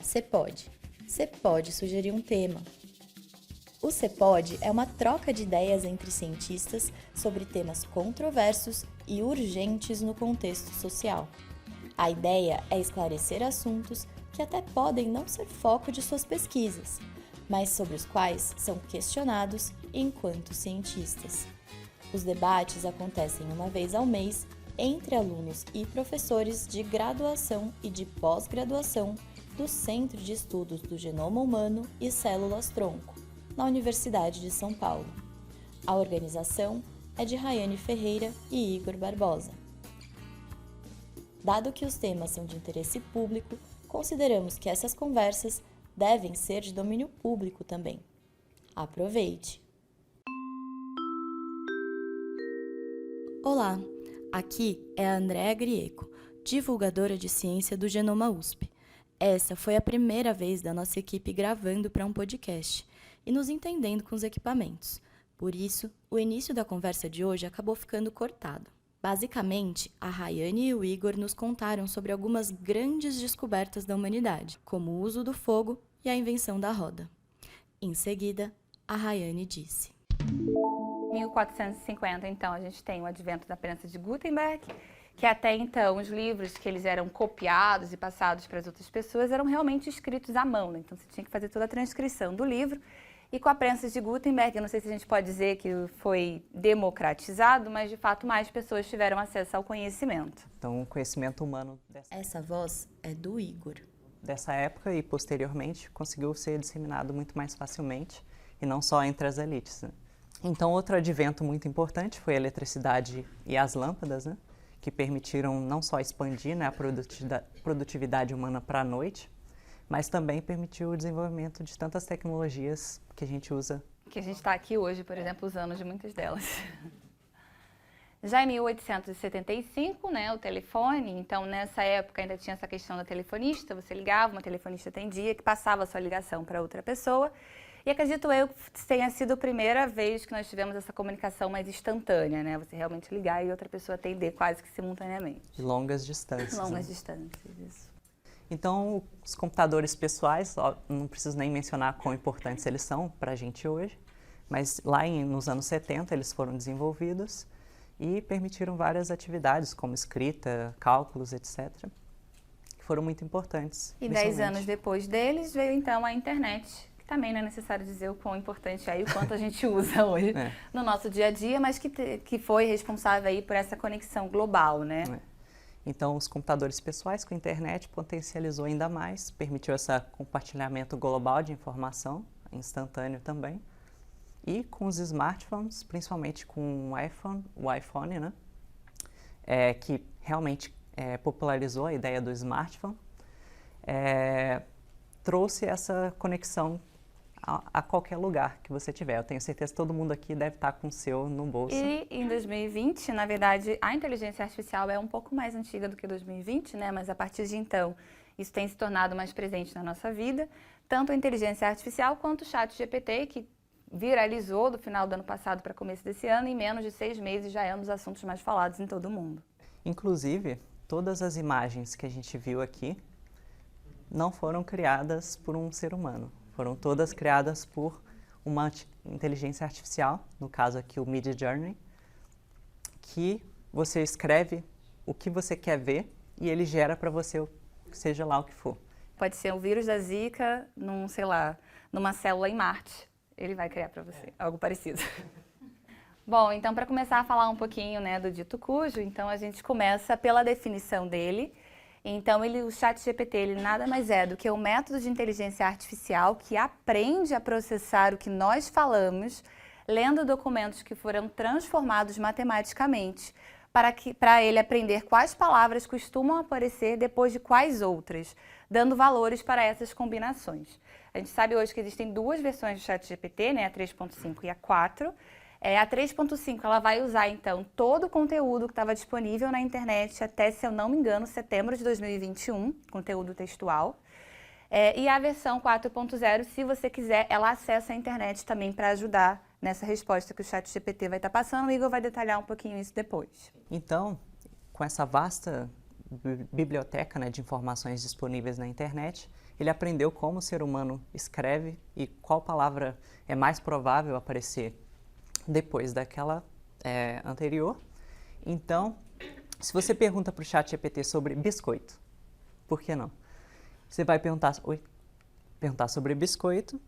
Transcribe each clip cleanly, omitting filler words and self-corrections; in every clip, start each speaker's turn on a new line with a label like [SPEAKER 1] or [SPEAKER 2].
[SPEAKER 1] Você pode sugerir um tema. O CEPOD é uma troca de ideias entre cientistas sobre temas controversos e urgentes no contexto social. A ideia é esclarecer assuntos que até podem não ser foco de suas pesquisas, mas sobre os quais são questionados enquanto cientistas. Os debates acontecem uma vez ao mês entre alunos e professores de graduação e de pós-graduação do Centro de Estudos do Genoma Humano e Células-Tronco, na Universidade de São Paulo. A organização é de Rayane Ferreira e Igor Barbosa. Dado que os temas são de interesse público, consideramos que essas conversas devem ser de domínio público também. Aproveite! Olá, aqui é a Andréa Grieco, divulgadora de ciência do Genoma USP. Essa foi a primeira vez da nossa equipe gravando para um podcast e nos entendendo com os equipamentos. Por isso, o início da conversa de hoje acabou ficando cortado. Basicamente, a Rayane e o Igor nos contaram sobre algumas grandes descobertas da humanidade, como o uso do fogo e a invenção da roda. Em seguida, a Rayane disse:
[SPEAKER 2] 1450, então, a gente tem o advento da prensa de Gutenberg, que até então os livros que eles eram copiados e passados para as outras pessoas eram realmente escritos à mão, né? Então você tinha que fazer toda a transcrição do livro. E com a prensa de Gutenberg, eu não sei se a gente pode dizer que foi democratizado, mas de fato mais pessoas tiveram acesso ao conhecimento.
[SPEAKER 3] Então, o conhecimento humano
[SPEAKER 1] Essa voz é do Igor.
[SPEAKER 3] Dessa época e posteriormente conseguiu ser disseminado muito mais facilmente e não só entre as elites, né? Então, outro advento muito importante foi a eletricidade e as lâmpadas, né, que permitiram não só expandir, né, a produtividade humana para a noite, mas também permitiu o desenvolvimento de tantas tecnologias que a gente usa.
[SPEAKER 2] Que a gente está aqui hoje, por exemplo, usando de muitas delas. Já em 1875, né, o telefone, então nessa época ainda tinha essa questão da telefonista, você ligava, uma telefonista atendia, que passava a sua ligação para outra pessoa. E acredito eu que tenha sido a primeira vez que nós tivemos essa comunicação mais instantânea, né? Você realmente ligar e outra pessoa atender quase que simultaneamente.
[SPEAKER 3] De longas distâncias.
[SPEAKER 2] Longas
[SPEAKER 3] né?
[SPEAKER 2] distâncias, isso.
[SPEAKER 3] Então, os computadores pessoais, não preciso nem mencionar quão importantes eles são para a gente hoje, mas lá nos anos 70 eles foram desenvolvidos e permitiram várias atividades, como escrita, cálculos, etc., que foram muito importantes.
[SPEAKER 2] E 10 anos depois deles veio então a internet. Também não é necessário dizer o quão importante é e o quanto a gente usa hoje no nosso dia a dia, mas que foi responsável aí por essa conexão global, né?
[SPEAKER 3] Então, os computadores pessoais com a internet potencializou ainda mais, permitiu esse compartilhamento global de informação, instantâneo também. E com os smartphones, principalmente com o iPhone, né? Que realmente popularizou a ideia do smartphone, trouxe essa conexão a qualquer lugar que você tiver. Eu tenho certeza que todo mundo aqui deve estar com o seu no bolso.
[SPEAKER 2] E em 2020, na verdade, a inteligência artificial é um pouco mais antiga do que 2020, né? Mas a partir de então, isso tem se tornado mais presente na nossa vida. Tanto a inteligência artificial quanto o ChatGPT, que viralizou do final do ano passado para começo desse ano, em menos de 6 meses já é um dos assuntos mais falados em todo o mundo.
[SPEAKER 3] Inclusive, todas as imagens que a gente viu aqui não foram criadas por um ser humano. Foram todas criadas por uma inteligência artificial, no caso aqui o Midjourney, que você escreve o que você quer ver e ele gera para você, seja lá o que for.
[SPEAKER 2] Pode ser um vírus da Zika, numa célula em Marte. Ele vai criar para você algo parecido. Bom, então para começar a falar um pouquinho, né, do dito cujo, então a gente começa pela definição dele. Então, o ChatGPT, ele nada mais é do que um método de inteligência artificial que aprende a processar o que nós falamos, lendo documentos que foram transformados matematicamente, para ele aprender quais palavras costumam aparecer depois de quais outras, dando valores para essas combinações. A gente sabe hoje que existem duas versões do ChatGPT, né, a 3.5 e a 4. A 3.5 ela vai usar, então, todo o conteúdo que estava disponível na internet até, se eu não me engano, setembro de 2021, conteúdo textual. E a versão 4.0, se você quiser, ela acessa a internet também para ajudar nessa resposta que o ChatGPT vai estar passando. O Igor vai detalhar um pouquinho isso depois.
[SPEAKER 3] Então, com essa vasta biblioteca, né, de informações disponíveis na internet. Ele aprendeu como o ser humano escreve e qual palavra é mais provável aparecer depois daquela anterior. Então, se você pergunta para o ChatGPT sobre biscoito, por que não? Você vai perguntar sobre biscoito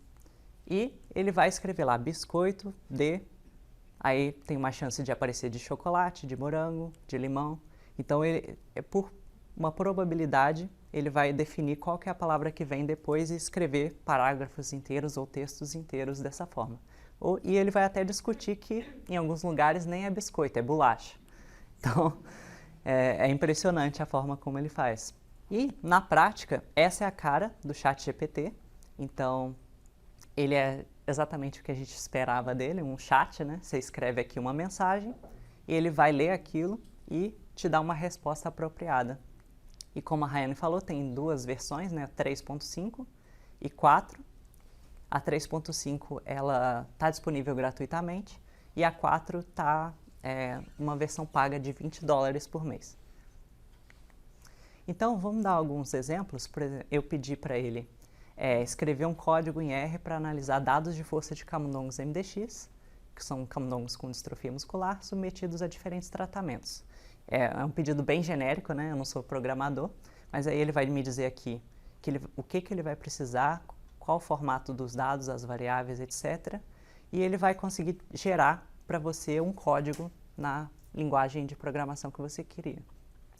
[SPEAKER 3] e ele vai escrever lá biscoito de... Aí tem uma chance de aparecer de chocolate, de morango, de limão. Então, por uma probabilidade, ele vai definir qual que é a palavra que vem depois e escrever parágrafos inteiros ou textos inteiros dessa forma. E ele vai até discutir que, em alguns lugares, nem é biscoito, é bolacha. Então, é impressionante a forma como ele faz. E, na prática, essa é a cara do ChatGPT. Então, ele é exatamente o que a gente esperava dele, um chat, né? Você escreve aqui uma mensagem e ele vai ler aquilo e te dá uma resposta apropriada. E como a Rayane falou, tem duas versões, né? 3.5 e 4. A 3.5 ela está disponível gratuitamente e a 4 está uma versão paga de $20 por mês. Então, vamos dar alguns exemplos. Por exemplo, eu pedi para ele escrever um código em R para analisar dados de força de camundongos MDX, que são camundongos com distrofia muscular, submetidos a diferentes tratamentos. É um pedido bem genérico, né? Eu não sou programador, mas aí ele vai me dizer aqui o que ele vai precisar, qual o formato dos dados, as variáveis, etc. E ele vai conseguir gerar para você um código na linguagem de programação que você queria.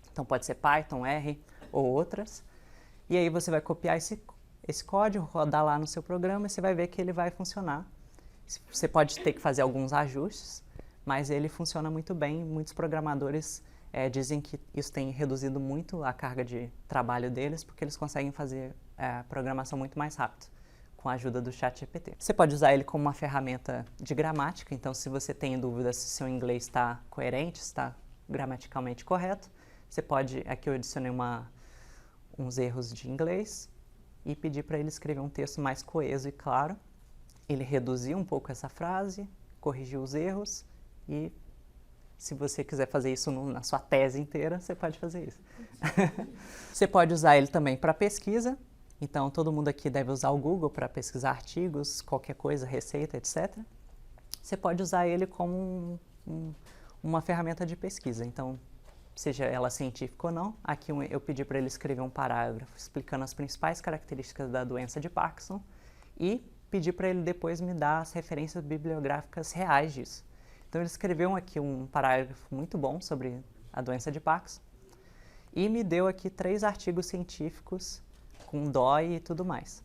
[SPEAKER 3] Então pode ser Python, R ou outras. E aí você vai copiar esse código, rodar lá no seu programa e você vai ver que ele vai funcionar. Você pode ter que fazer alguns ajustes, mas ele funciona muito bem. Muitos programadores dizem que isso tem reduzido muito a carga de trabalho deles, porque eles conseguem fazer programação muito mais rápido, com a ajuda do ChatGPT. Você pode usar ele como uma ferramenta de gramática, então se você tem dúvida se seu inglês está coerente, está gramaticalmente correto, você pode, aqui eu adicionei uns erros de inglês e pedi para ele escrever um texto mais coeso e claro. Ele reduziu um pouco essa frase, corrigiu os erros e se você quiser fazer isso na sua tese inteira, você pode fazer isso. Você pode usar ele também para pesquisa, então todo mundo aqui deve usar o Google para pesquisar artigos, qualquer coisa, receita, etc. Você pode usar ele como uma ferramenta de pesquisa, então seja ela científica ou não. Aqui eu pedi para ele escrever um parágrafo explicando as principais características da doença de Parkinson e pedi para ele depois me dar as referências bibliográficas reais disso. Então ele escreveu aqui um parágrafo muito bom sobre a doença de Parkinson e me deu aqui 3 artigos científicos com DOI e tudo mais.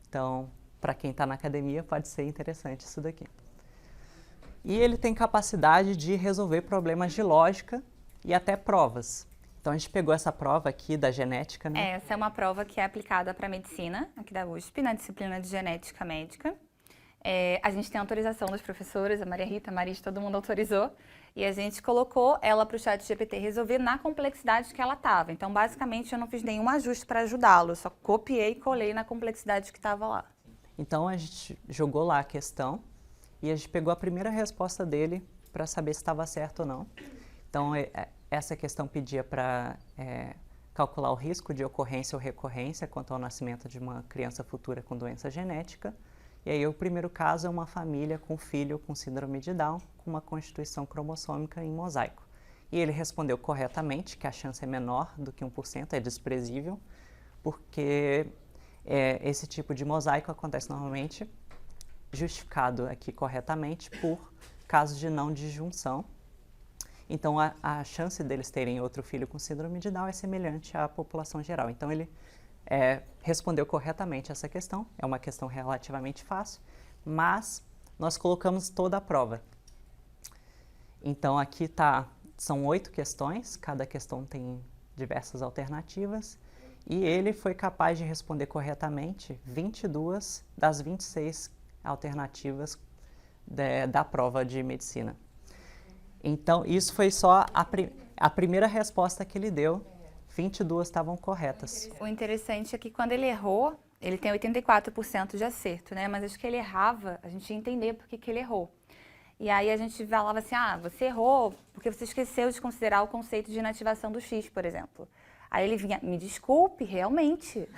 [SPEAKER 3] Então, para quem está na academia, pode ser interessante isso daqui. E ele tem capacidade de resolver problemas de lógica e até provas. Então a gente pegou essa prova aqui da genética, né?
[SPEAKER 2] Essa é uma prova que é aplicada para medicina, aqui da USP, na disciplina de genética médica. A gente tem autorização dos professores, a Maria Rita, a Maris, todo mundo autorizou. E a gente colocou ela para o ChatGPT resolver na complexidade que ela estava. Então, basicamente, eu não fiz nenhum ajuste para ajudá-lo, só copiei e colei na complexidade que estava lá.
[SPEAKER 3] Então a gente jogou lá a questão e a gente pegou a primeira resposta dele para saber se estava certo ou não. Então, essa questão pedia para calcular o risco de ocorrência ou recorrência quanto ao nascimento de uma criança futura com doença genética. E aí, o primeiro caso é uma família com filho com síndrome de Down, com uma constituição cromossômica em mosaico. E ele respondeu corretamente que a chance é menor do que 1%, é desprezível, porque esse tipo de mosaico acontece normalmente, justificado aqui corretamente, por casos de não disjunção. Então, a chance deles terem outro filho com síndrome de Down é semelhante à população geral. Então, ele respondeu corretamente essa questão. É uma questão relativamente fácil, mas nós colocamos toda a prova. Então, aqui são 8 questões, cada questão tem diversas alternativas, e ele foi capaz de responder corretamente 22 das 26 alternativas da prova de medicina. Então, isso foi só a primeira resposta que ele deu, 22 estavam corretas.
[SPEAKER 2] O interessante é que quando ele errou, ele tem 84% de acerto, né? Mas acho que ele errava, a gente ia entender por que ele errou. E aí a gente falava assim, você errou porque você esqueceu de considerar o conceito de inativação do X, por exemplo. Aí ele vinha, me desculpe, realmente.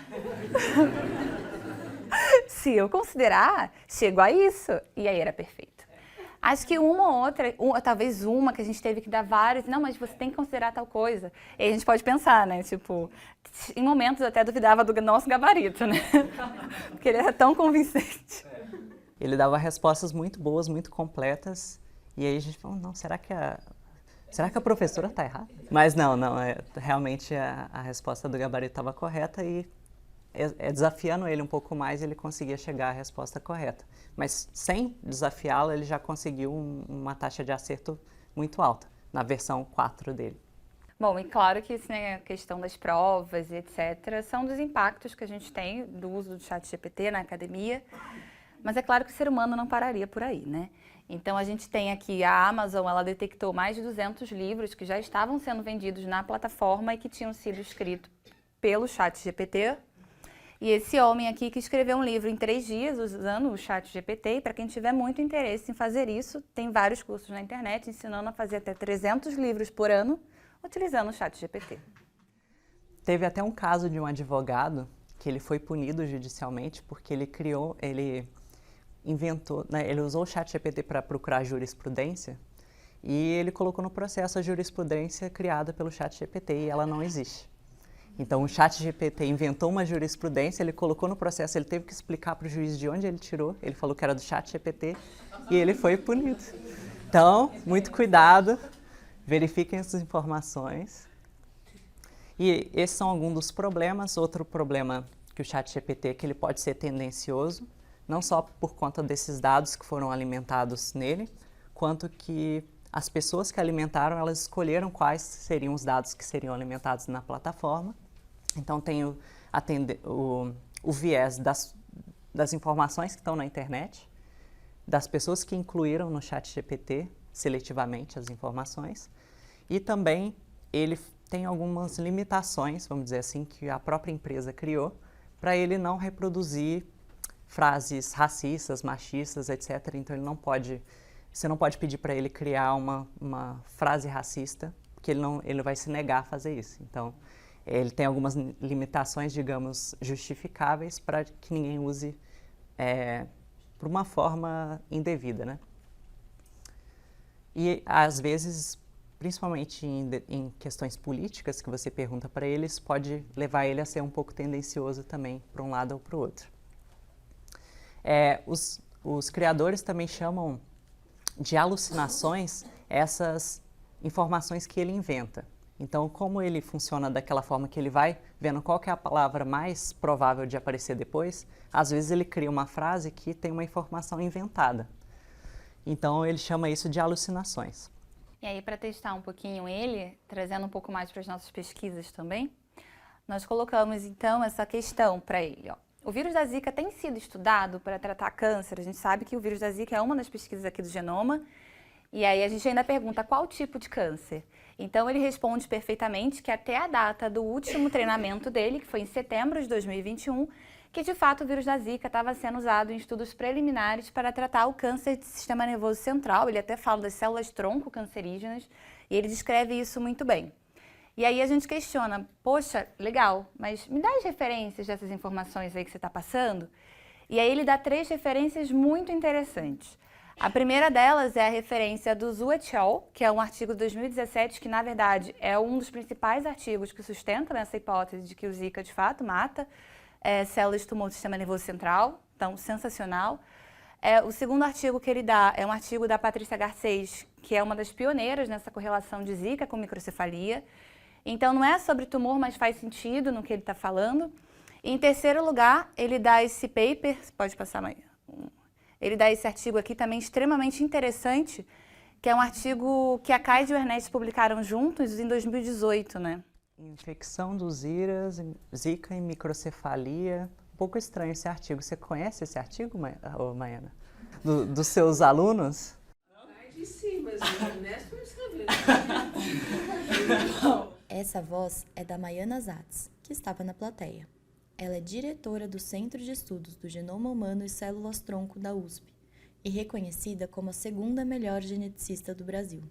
[SPEAKER 2] Se eu considerar, chego a isso. E aí era perfeito. Acho que uma ou outra, talvez uma que a gente teve que dar várias, não, mas você tem que considerar tal coisa. E aí a gente pode pensar, né, tipo, em momentos eu até duvidava do nosso gabarito, né, porque ele era tão convincente.
[SPEAKER 3] Ele dava respostas muito boas, muito completas, e aí a gente falou, não, será que a professora está errada? Mas não, realmente a resposta do gabarito estava correta e desafiando ele um pouco mais, ele conseguia chegar à resposta correta. Mas sem desafiá-lo, ele já conseguiu uma taxa de acerto muito alta, na versão 4 dele.
[SPEAKER 2] Bom, e claro que a questão das provas e etc. são dos impactos que a gente tem do uso do ChatGPT na academia, mas é claro que o ser humano não pararia por aí, né? Então a gente tem aqui a Amazon, ela detectou mais de 200 livros que já estavam sendo vendidos na plataforma e que tinham sido escritos pelo ChatGPT. E esse homem aqui que escreveu um livro em 3 dias usando o ChatGPT, e para quem tiver muito interesse em fazer isso, tem vários cursos na internet ensinando a fazer até 300 livros por ano utilizando o ChatGPT.
[SPEAKER 3] Teve até um caso de um advogado que ele foi punido judicialmente porque ele inventou, né, ele usou o ChatGPT para procurar jurisprudência e ele colocou no processo a jurisprudência criada pelo ChatGPT e ela não existe. Então, o ChatGPT inventou uma jurisprudência, ele colocou no processo, ele teve que explicar para o juiz de onde ele tirou, ele falou que era do ChatGPT e ele foi punido. Então, muito cuidado, verifiquem essas informações. E esses são alguns dos problemas. Outro problema que o ChatGPT é que ele pode ser tendencioso, não só por conta desses dados que foram alimentados nele, quanto que as pessoas que alimentaram, elas escolheram quais seriam os dados que seriam alimentados na plataforma. Então, tem o viés das informações que estão na internet, das pessoas que incluíram no ChatGPT seletivamente as informações, e também ele tem algumas limitações, vamos dizer assim, que a própria empresa criou, para ele não reproduzir frases racistas, machistas, etc. Então, você não pode pedir para ele criar uma frase racista, porque ele vai se negar a fazer isso. Então, ele tem algumas limitações, digamos, justificáveis para que ninguém use por uma forma indevida, né? E, às vezes, principalmente em questões políticas que você pergunta para eles, pode levar ele a ser um pouco tendencioso também para um lado ou para o outro. Os criadores também chamam de alucinações essas informações que ele inventa. Então, como ele funciona daquela forma que ele vai vendo qual que é a palavra mais provável de aparecer depois, às vezes ele cria uma frase que tem uma informação inventada. Então, ele chama isso de alucinações.
[SPEAKER 2] E aí, para testar um pouquinho ele, trazendo um pouco mais para as nossas pesquisas também, nós colocamos, então, essa questão para ele, ó. O vírus da Zika tem sido estudado para tratar câncer. A gente sabe que o vírus da Zika é uma das pesquisas aqui do genoma. E aí a gente ainda pergunta qual tipo de câncer. Então ele responde perfeitamente que até a data do último treinamento dele, que foi em setembro de 2021, que de fato o vírus da Zika estava sendo usado em estudos preliminares para tratar o câncer do sistema nervoso central. Ele até fala das células tronco cancerígenas e ele descreve isso muito bem. E aí a gente questiona, poxa, legal, mas me dá as referências dessas informações aí que você está passando? E aí ele dá 3 referências muito interessantes. A primeira delas é a referência do Zhu et al., que é um artigo de 2017, que na verdade é um dos principais artigos que sustentam essa hipótese de que o Zika de fato mata células de tumor do sistema nervoso central, então sensacional. O segundo artigo que ele dá é um artigo da Patrícia Garcês, que é uma das pioneiras nessa correlação de Zika com microcefalia. Então não é sobre tumor, mas faz sentido no que ele está falando. E, em terceiro lugar, ele dá esse paper, pode passar mais. Ele dá esse artigo aqui também extremamente interessante, que é um artigo que a Kaide e o Ernest publicaram juntos em 2018, né?
[SPEAKER 3] Infecção dos Zika e microcefalia. Um pouco estranho esse artigo. Você conhece esse artigo, Maiana? Dos seus alunos?
[SPEAKER 4] Kaide sim, mas o Ernesto não escreveu.
[SPEAKER 1] Essa voz é da Maiana Zatz, que estava na plateia. Ela é diretora do Centro de Estudos do Genoma Humano e Células-Tronco da USP e reconhecida como a segunda melhor geneticista do Brasil.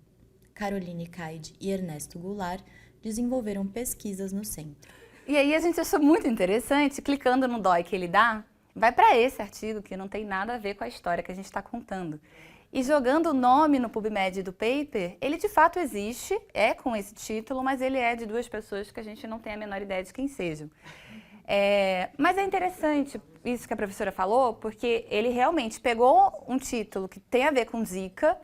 [SPEAKER 1] Caroline Caide e Ernesto Goulart desenvolveram pesquisas no centro.
[SPEAKER 2] E aí a gente achou muito interessante, clicando no DOI que ele dá, vai para esse artigo que não tem nada a ver com a história que a gente está contando. E jogando o nome no PubMed do paper, ele de fato existe, é com esse título, mas ele é de duas pessoas que a gente não tem a menor ideia de quem sejam. Mas é interessante isso que a professora falou, porque ele realmente pegou um título que tem a ver com Zika,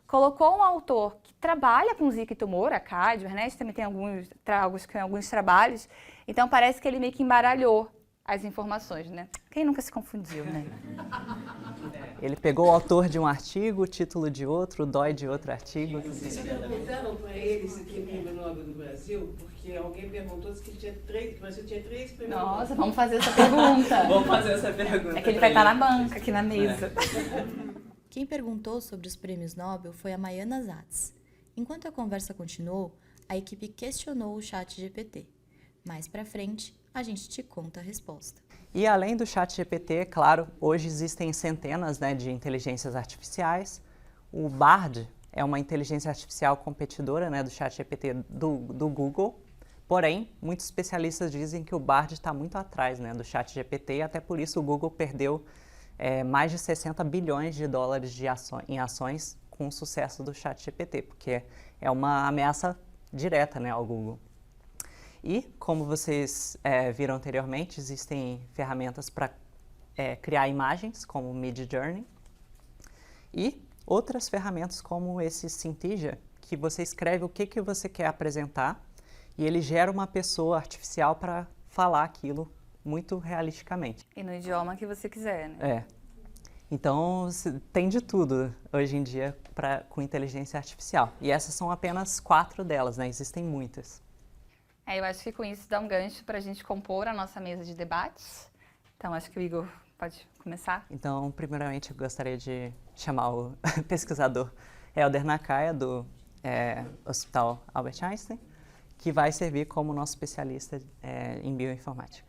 [SPEAKER 2] colocou um autor que trabalha com Zika e tumor, a Caide, o Ernesto também tem alguns trabalhos, então parece que ele meio que embaralhou as informações, né? Quem nunca se confundiu, né?
[SPEAKER 3] Ele pegou o autor de um artigo, o título de outro, o DOI de outro artigo.
[SPEAKER 4] Vocês perguntaram para ele se tem prêmio Nobel do Brasil? Porque alguém perguntou se que o Brasil tinha 3 prêmios Nobel.
[SPEAKER 2] Nossa, vamos fazer essa pergunta.
[SPEAKER 3] Vamos fazer essa pergunta.
[SPEAKER 2] É que ele vai estar na banca, aqui na mesa.
[SPEAKER 1] Quem perguntou sobre os prêmios Nobel foi a Maiana Zatz. Enquanto a conversa continuou, a equipe questionou o ChatGPT. Mais pra frente, a gente te conta a resposta.
[SPEAKER 3] E além do ChatGPT, claro, hoje existem centenas, né, de inteligências artificiais. O Bard é uma inteligência artificial competidora, né, do ChatGPT do Google. Porém, muitos especialistas dizem que o Bard está muito atrás, né, do ChatGPT, e até por isso o Google perdeu mais de 60 bilhões de dólares em ações com o sucesso do ChatGPT, porque é uma ameaça direta, né, ao Google. E, como vocês viram anteriormente, existem ferramentas para criar imagens, como o Midjourney, e outras ferramentas como esse Synthesia, que você escreve o que você quer apresentar e ele gera uma pessoa artificial para falar aquilo muito realisticamente.
[SPEAKER 2] E no idioma que você quiser, né?
[SPEAKER 3] Então, tem de tudo hoje em dia com inteligência artificial. E essas são apenas 4 delas, né? Existem muitas.
[SPEAKER 2] Eu acho que com isso dá um gancho para a gente compor a nossa mesa de debates. Então, acho que o Igor pode começar.
[SPEAKER 3] Então, primeiramente, eu gostaria de chamar o pesquisador Helder Nakaya, do Hospital Albert Einstein, que vai servir como nosso especialista em bioinformática.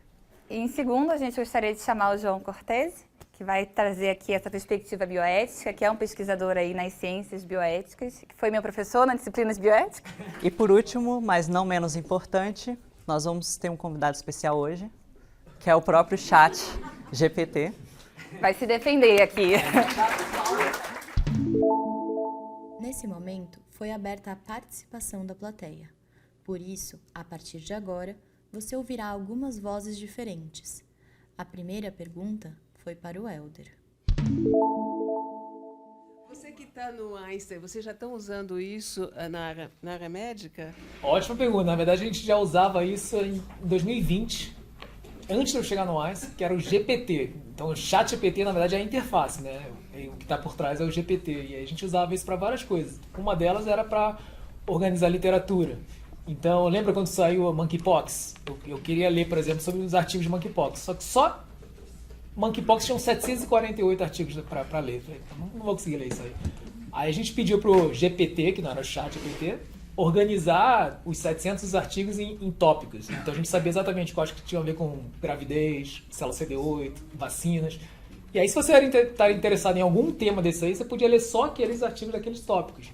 [SPEAKER 2] E em segundo, a gente gostaria de chamar o João Cortese, que vai trazer aqui essa perspectiva bioética, que é um pesquisador aí nas ciências bioéticas, que foi meu professor na disciplina de bioética.
[SPEAKER 3] E por último, mas não menos importante, nós vamos ter um convidado especial hoje, que é o próprio ChatGPT.
[SPEAKER 2] Vai se defender aqui.
[SPEAKER 1] Nesse momento, foi aberta a participação da plateia. Por isso, a partir de agora, você ouvirá algumas vozes diferentes. A primeira pergunta foi para o Helder.
[SPEAKER 4] Você que está no Einstein, vocês já estão usando isso na área médica?
[SPEAKER 5] Ótima pergunta. Na verdade, a gente já usava isso em 2020, antes de eu chegar no Einstein, que era o GPT. Então, o ChatGPT, na verdade, é a interface, né? O que está por trás é o GPT. E aí a gente usava isso para várias coisas. Uma delas era para organizar literatura. Então, lembra quando saiu a Monkeypox? Eu queria ler, por exemplo, sobre os artigos de Monkeypox. Só que só Monkeypox tinham 748 artigos para ler. Falei, não vou conseguir ler isso aí. Aí a gente pediu pro GPT, que não era o ChatGPT, organizar os 700 artigos em tópicos. Então a gente sabia exatamente quais que tinham a ver com gravidez, célula CD8, vacinas. E aí se você estar interessado em algum tema desse aí, você podia ler só aqueles artigos daqueles tópicos.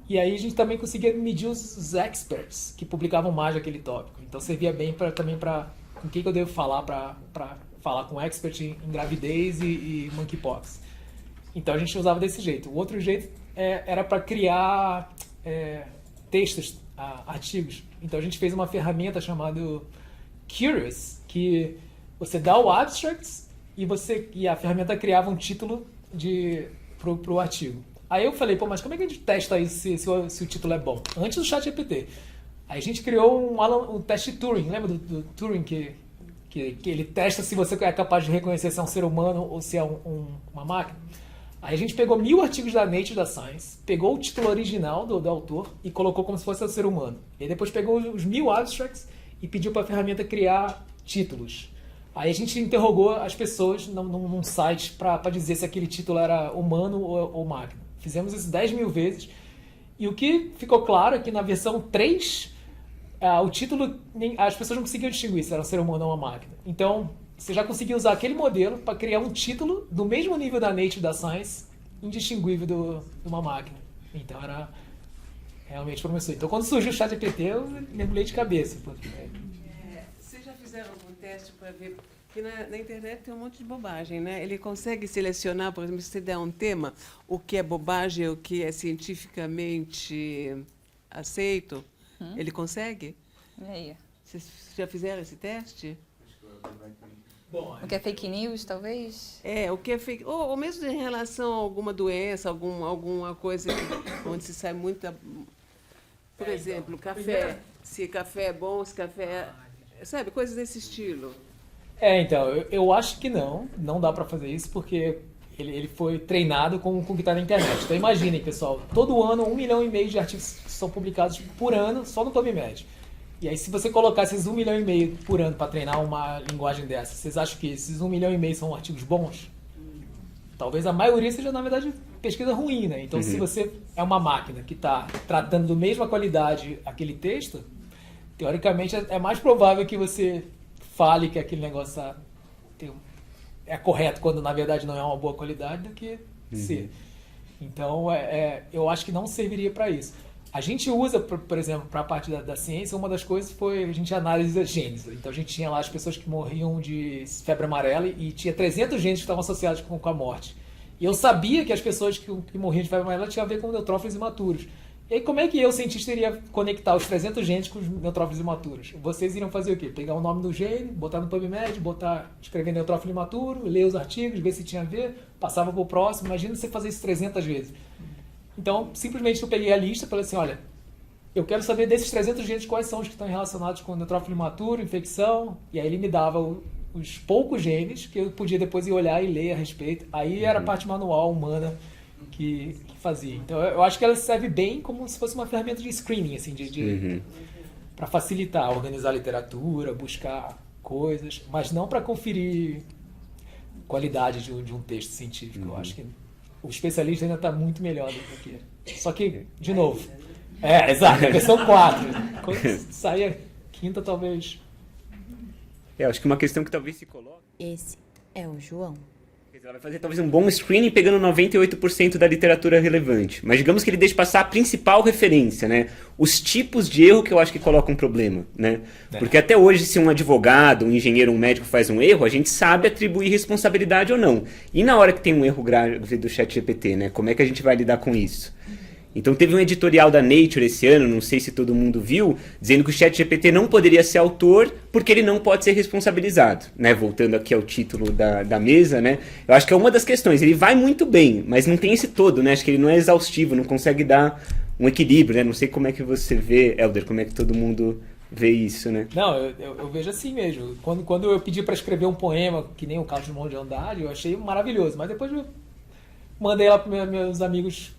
[SPEAKER 5] E aí a gente também conseguia medir os experts que publicavam mais daquele tópico. Então servia bem também para com quem que eu devo falar para falar com expert em gravidez e monkeypox. Então a gente usava desse jeito. O outro jeito era para criar textos, artigos. Então a gente fez uma ferramenta chamada Curious, que você dá o abstract e a ferramenta criava um título pro artigo. Aí eu falei, mas como é que a gente testa isso se o título é bom? Antes do ChatGPT. Aí a gente criou um teste Turing, lembra do Turing que ele testa se você é capaz de reconhecer se é um ser humano ou se é uma máquina? Aí a gente pegou 1000 artigos da Nature da Science, pegou o título original do autor e colocou como se fosse um ser humano. E aí depois pegou os 1000 abstracts e pediu para a ferramenta criar títulos. Aí a gente interrogou as pessoas num site para dizer se aquele título era humano ou máquina. Fizemos isso 10.000 vezes. E o que ficou claro é que na versão 3, o título, as pessoas não conseguiam distinguir se era um ser humano ou uma máquina. Então, você já conseguiu usar aquele modelo para criar um título do mesmo nível da Nature da Science indistinguível de uma máquina. Então era realmente promissor. Então quando surgiu o ChatGPT, eu mergulhei de cabeça. Porque...
[SPEAKER 4] Vocês já fizeram algum teste para ver? Porque na internet tem um monte de bobagem, né? Ele consegue selecionar, por exemplo, se você der um tema, o que é bobagem, o que é cientificamente aceito, ele consegue?
[SPEAKER 2] E aí?
[SPEAKER 4] Vocês já fizeram esse teste?
[SPEAKER 5] Bom,
[SPEAKER 2] O que é fake news, talvez?
[SPEAKER 4] O que é fake, ou mesmo em relação a alguma doença, alguma coisa onde se sai muita... Por exemplo, café. Se café é bom, se café é... Sabe, coisas desse estilo.
[SPEAKER 5] então, eu acho que não dá pra fazer isso, porque ele foi treinado com o que está na internet. Então imaginem, pessoal, todo ano 1,5 milhão de artigos são publicados por ano só no PubMed. E aí se você colocar esses 1,5 milhão por ano para treinar uma linguagem dessa, vocês acham que esses 1,5 milhão são artigos bons? Talvez a maioria seja, na verdade, pesquisa ruim, né? Então se você é uma máquina que está tratando da mesma qualidade aquele texto, teoricamente é mais provável que você fale que aquele negócio é correto quando na verdade não é uma boa qualidade do que ser. Então eu acho que não serviria para isso. A gente usa, por exemplo, para a parte da ciência, uma das coisas foi a gente analisa genes. Então a gente tinha lá as pessoas que morriam de febre amarela e tinha 300 genes que estavam associados com a morte. E eu sabia que as pessoas que morriam de febre amarela tinham a ver com neutrófilos imaturos. E aí como é que eu, cientista, iria conectar os 300 genes com os neutrófilos imaturos? Vocês iriam fazer o quê? Pegar o nome do gene, botar no PubMed, escrever neutrófilo imaturo, ler os artigos, ver se tinha a ver, passava para o próximo. Imagina você fazer isso 300 vezes. Então, simplesmente eu peguei a lista e falei assim, olha, eu quero saber desses 300 genes quais são os que estão relacionados com neutrófilo imaturo, infecção, e aí ele me dava os poucos genes que eu podia depois ir olhar e ler a respeito. Aí era a parte manual humana que fazia. Então, eu acho que ela serve bem como se fosse uma ferramenta de screening, assim, para facilitar, organizar a literatura, buscar coisas, mas não para conferir qualidade de um texto científico. Eu acho que o especialista ainda está muito melhor do que... Só que, de novo... exato, a versão 4. Quando sair a quinta, talvez...
[SPEAKER 6] acho que uma questão que talvez se coloque...
[SPEAKER 1] Esse é o João.
[SPEAKER 6] Ela vai fazer talvez um bom screening pegando 98% da literatura relevante. Mas digamos que ele deixe passar a principal referência, né? Os tipos de erro que eu acho que colocam um problema, né? Porque até hoje, se um advogado, um engenheiro, um médico faz um erro, a gente sabe atribuir responsabilidade ou não. E na hora que tem um erro grave do ChatGPT, né? Como é que a gente vai lidar com isso? Então teve um editorial da Nature esse ano, não sei se todo mundo viu, dizendo que o ChatGPT não poderia ser autor porque ele não pode ser responsabilizado, né? Voltando aqui ao título da mesa, né? Eu acho que é uma das questões. Ele vai muito bem, mas não tem esse todo, né? Acho que ele não é exaustivo, não consegue dar um equilíbrio, né? Não sei como é que você vê, Helder, como é que todo mundo vê isso, né?
[SPEAKER 5] Não, eu vejo assim mesmo. Quando eu pedi para escrever um poema, que nem o Carlos Drummond de Andrade, eu achei maravilhoso. Mas depois eu mandei lá para meus amigos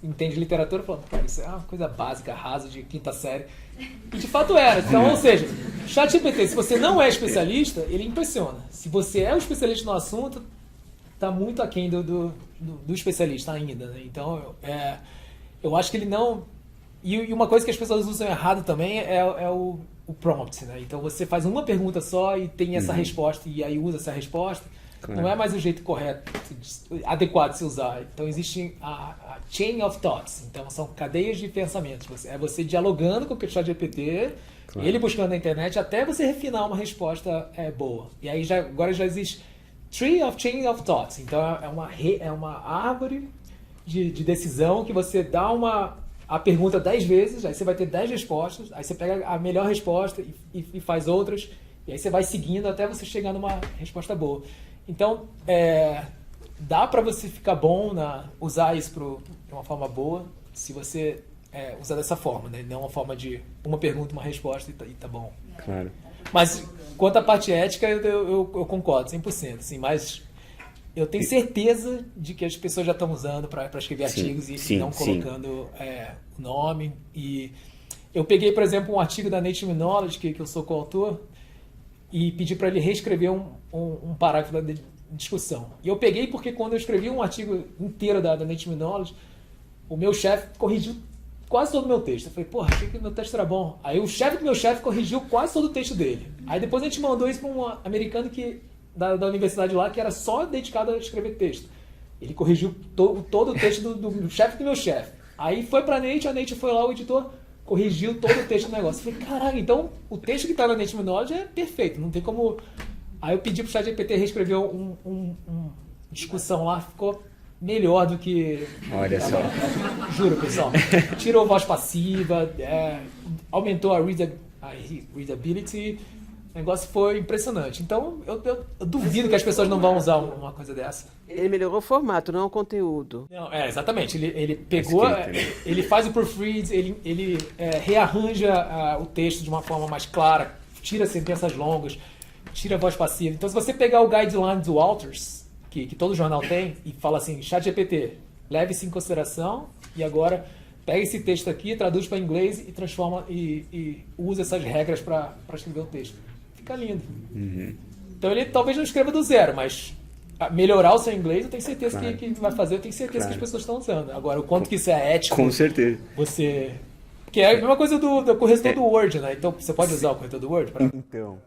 [SPEAKER 5] que entendem literatura, falando, cara, isso é uma coisa básica, rasa, de quinta série. E de fato era. Então, ou seja, ChatGPT, se você não é especialista, ele impressiona. Se você é um especialista no assunto, está muito aquém do especialista ainda, né? Então, eu acho que ele não... E uma coisa que as pessoas usam errado também é o prompt, né? Então você faz uma pergunta só e tem essa resposta, e aí usa essa resposta. Claro. Não é mais o jeito correto, adequado de se usar. Então existe a chain of thoughts. Então são cadeias de pensamentos. É você dialogando com o ChatGPT, claro, ele buscando na internet, até você refinar uma resposta boa. E aí agora já existe tree of chain of thoughts. Então é uma árvore de decisão que você dá a pergunta 10 vezes, aí você vai ter 10 respostas, aí você pega a melhor resposta e faz outras, e aí você vai seguindo até você chegar numa resposta boa. Então, dá para você ficar bom usar isso de uma forma boa, se você usar dessa forma, né? Não uma forma de uma pergunta, uma resposta e tá bom.
[SPEAKER 6] Claro.
[SPEAKER 5] Mas, quanto à parte ética, eu concordo, 100%. Assim, mas eu tenho certeza de que as pessoas já estão usando para escrever artigos e não colocando o nome. E eu peguei, por exemplo, um artigo da Nature Immunology, que eu sou coautor, e pedi para ele reescrever um parágrafo da discussão. E eu peguei porque quando eu escrevi um artigo inteiro da Nature Immunology, o meu chefe corrigiu quase todo o meu texto. Eu falei, porra, achei que o meu texto era bom. Aí o chefe do meu chefe corrigiu quase todo o texto dele. Aí depois a gente mandou isso para um americano da universidade lá, que era só dedicado a escrever texto. Ele corrigiu todo o texto do chefe do meu chefe. Aí foi pra Native, a Native foi lá, o editor corrigiu todo o texto do negócio. Eu falei, caralho, então o texto que tá na Native Knowledge é perfeito, não tem como... Aí eu pedi pro ChatGPT reescrever uma discussão lá, ficou melhor do que...
[SPEAKER 6] Olha só.
[SPEAKER 5] Juro, pessoal. Tirou voz passiva, aumentou a readability, o negócio foi impressionante. Então, eu duvido que as pessoas não vão usar uma coisa dessa.
[SPEAKER 4] Ele melhorou o formato, não o conteúdo.
[SPEAKER 5] Não, exatamente. Ele pegou,
[SPEAKER 6] Escrita, né?
[SPEAKER 5] ele faz o proofread, ele rearranja o texto de uma forma mais clara, tira sentenças longas, tira a voz passiva. Então, se você pegar o guideline do Walters, que todo jornal tem, e fala assim, ChatGPT, leve isso em consideração e agora pega esse texto aqui, traduz para inglês e transforma e usa essas regras para escrever o texto. Fica lindo. Então, ele talvez não escreva do zero, mas melhorar o seu inglês, eu tenho certeza
[SPEAKER 6] Claro.
[SPEAKER 5] que vai fazer, eu tenho certeza que as pessoas estão usando. Agora, o quanto que isso é ético,
[SPEAKER 6] Com certeza.
[SPEAKER 5] você... Porque é a mesma coisa do corretor do Word, né? Então, você pode usar o corretor do Word para...
[SPEAKER 6] Então,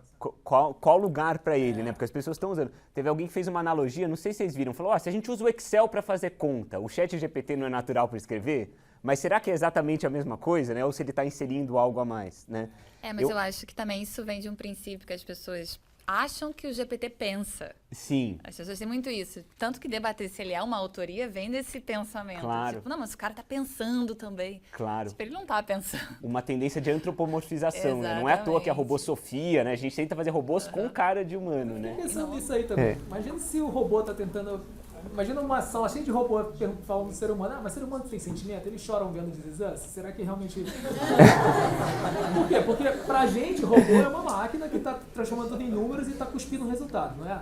[SPEAKER 6] qual lugar para ele, né? Porque as pessoas estão usando. Teve alguém que fez uma analogia, não sei se vocês viram, falou, se a gente usa o Excel para fazer conta, o ChatGPT não é natural para escrever, mas será que é exatamente a mesma coisa, né? Ou se ele está inserindo algo a mais, né?
[SPEAKER 2] Mas eu acho que também isso vem de um princípio que as pessoas acham que o GPT pensa.
[SPEAKER 6] Sim,
[SPEAKER 2] As pessoas têm muito isso. Tanto que debater se ele é uma autoria vem desse pensamento.
[SPEAKER 6] Claro.
[SPEAKER 2] Tipo, não, mas o cara tá pensando também.
[SPEAKER 6] claro.
[SPEAKER 2] Tipo, ele não tá pensando.
[SPEAKER 6] Uma tendência de antropomorfização, né? Não é à toa que a
[SPEAKER 2] Exatamente.
[SPEAKER 6] robosofia, né? A gente tenta fazer robôs com cara de humano, né?
[SPEAKER 5] Pensando nisso aí também.
[SPEAKER 6] É.
[SPEAKER 5] Imagina se o robô tá tentando... Imagina uma sala cheia de robô falando do ser humano. Mas ser humano tem sentimento? Eles choram vendo This Is Us? Será que realmente... Por quê? Porque pra gente, robô é uma máquina que tá transformando tudo em números e tá cuspindo o resultado, não é?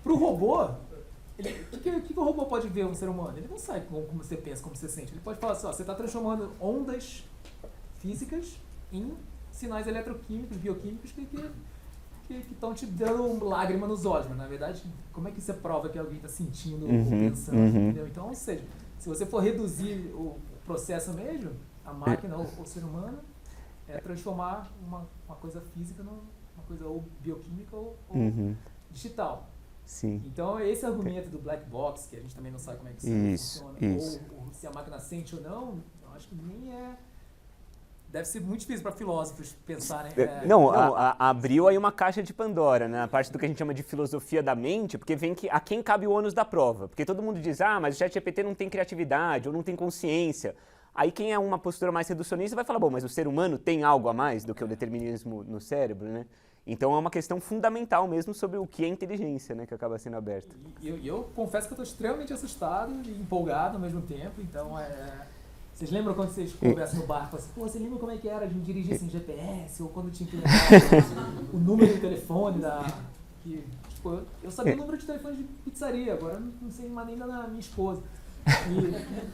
[SPEAKER 5] Pro robô, o que o robô pode ver um ser humano? Ele não sabe como você pensa, como você sente. Ele pode falar assim, ó, você tá transformando ondas físicas em sinais eletroquímicos, bioquímicos que estão te dando lágrima nos olhos, mas na verdade, como é que você prova que alguém está sentindo ou pensando, entendeu? Então, ou seja, se você for reduzir o processo mesmo, a máquina ou o ser humano, é transformar uma coisa física numa coisa ou bioquímica ou digital.
[SPEAKER 6] Sim.
[SPEAKER 5] Então, esse argumento do black box, que a gente também não sabe como é que
[SPEAKER 6] Isso,
[SPEAKER 5] funciona,
[SPEAKER 6] isso.
[SPEAKER 5] ou se a máquina sente ou não, eu acho que nem é... Deve ser muito difícil para filósofos pensarem...
[SPEAKER 6] Abriu aí uma caixa de Pandora, né? A parte do que a gente chama de filosofia da mente, porque vem que a quem cabe o ônus da prova. Porque todo mundo diz, mas o ChatGPT não tem criatividade, ou não tem consciência. Aí quem é uma postura mais reducionista vai falar, bom, mas o ser humano tem algo a mais do que o determinismo no cérebro, né? Então é uma questão fundamental mesmo sobre o que é inteligência, né? Que acaba sendo aberta.
[SPEAKER 5] E eu confesso que eu estou extremamente assustado e empolgado ao mesmo tempo, então Vocês lembram quando vocês conversam no barco assim, você lembra como é que era de dirigir sem GPS? Ou quando tinha que lembrar o número do telefone eu sabia o número de telefone de pizzaria, agora eu não sei mais nem da minha esposa.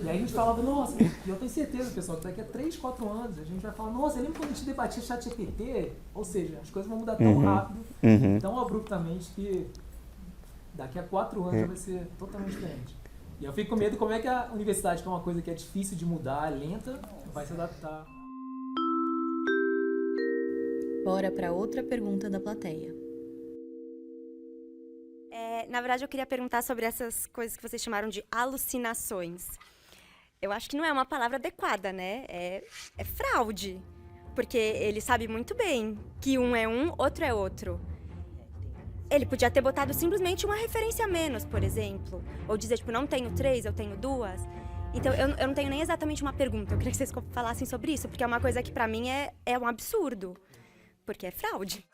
[SPEAKER 5] E aí a gente falava, nossa, e eu tenho certeza, pessoal, que daqui a 3, 4 anos a gente vai falar, nossa, lembra quando a gente debatia ChatGPT? Ou seja, as coisas vão mudar tão rápido, tão abruptamente, que daqui a 4 anos já vai ser totalmente diferente. E eu fico com medo como é que a universidade, que é uma coisa que é difícil de mudar, lenta, vai se adaptar.
[SPEAKER 1] Bora para outra pergunta da plateia.
[SPEAKER 7] Na verdade, eu queria perguntar sobre essas coisas que vocês chamaram de alucinações. Eu acho que não é uma palavra adequada, né? É fraude. Porque ele sabe muito bem que um é um, outro é outro. Ele podia ter botado simplesmente uma referência a menos, por exemplo. Ou dizer, tipo, não tenho 3, eu tenho 2. Então, eu não tenho nem exatamente uma pergunta. Eu queria que vocês falassem sobre isso, porque é uma coisa que, pra mim, é um absurdo. Porque é fraude.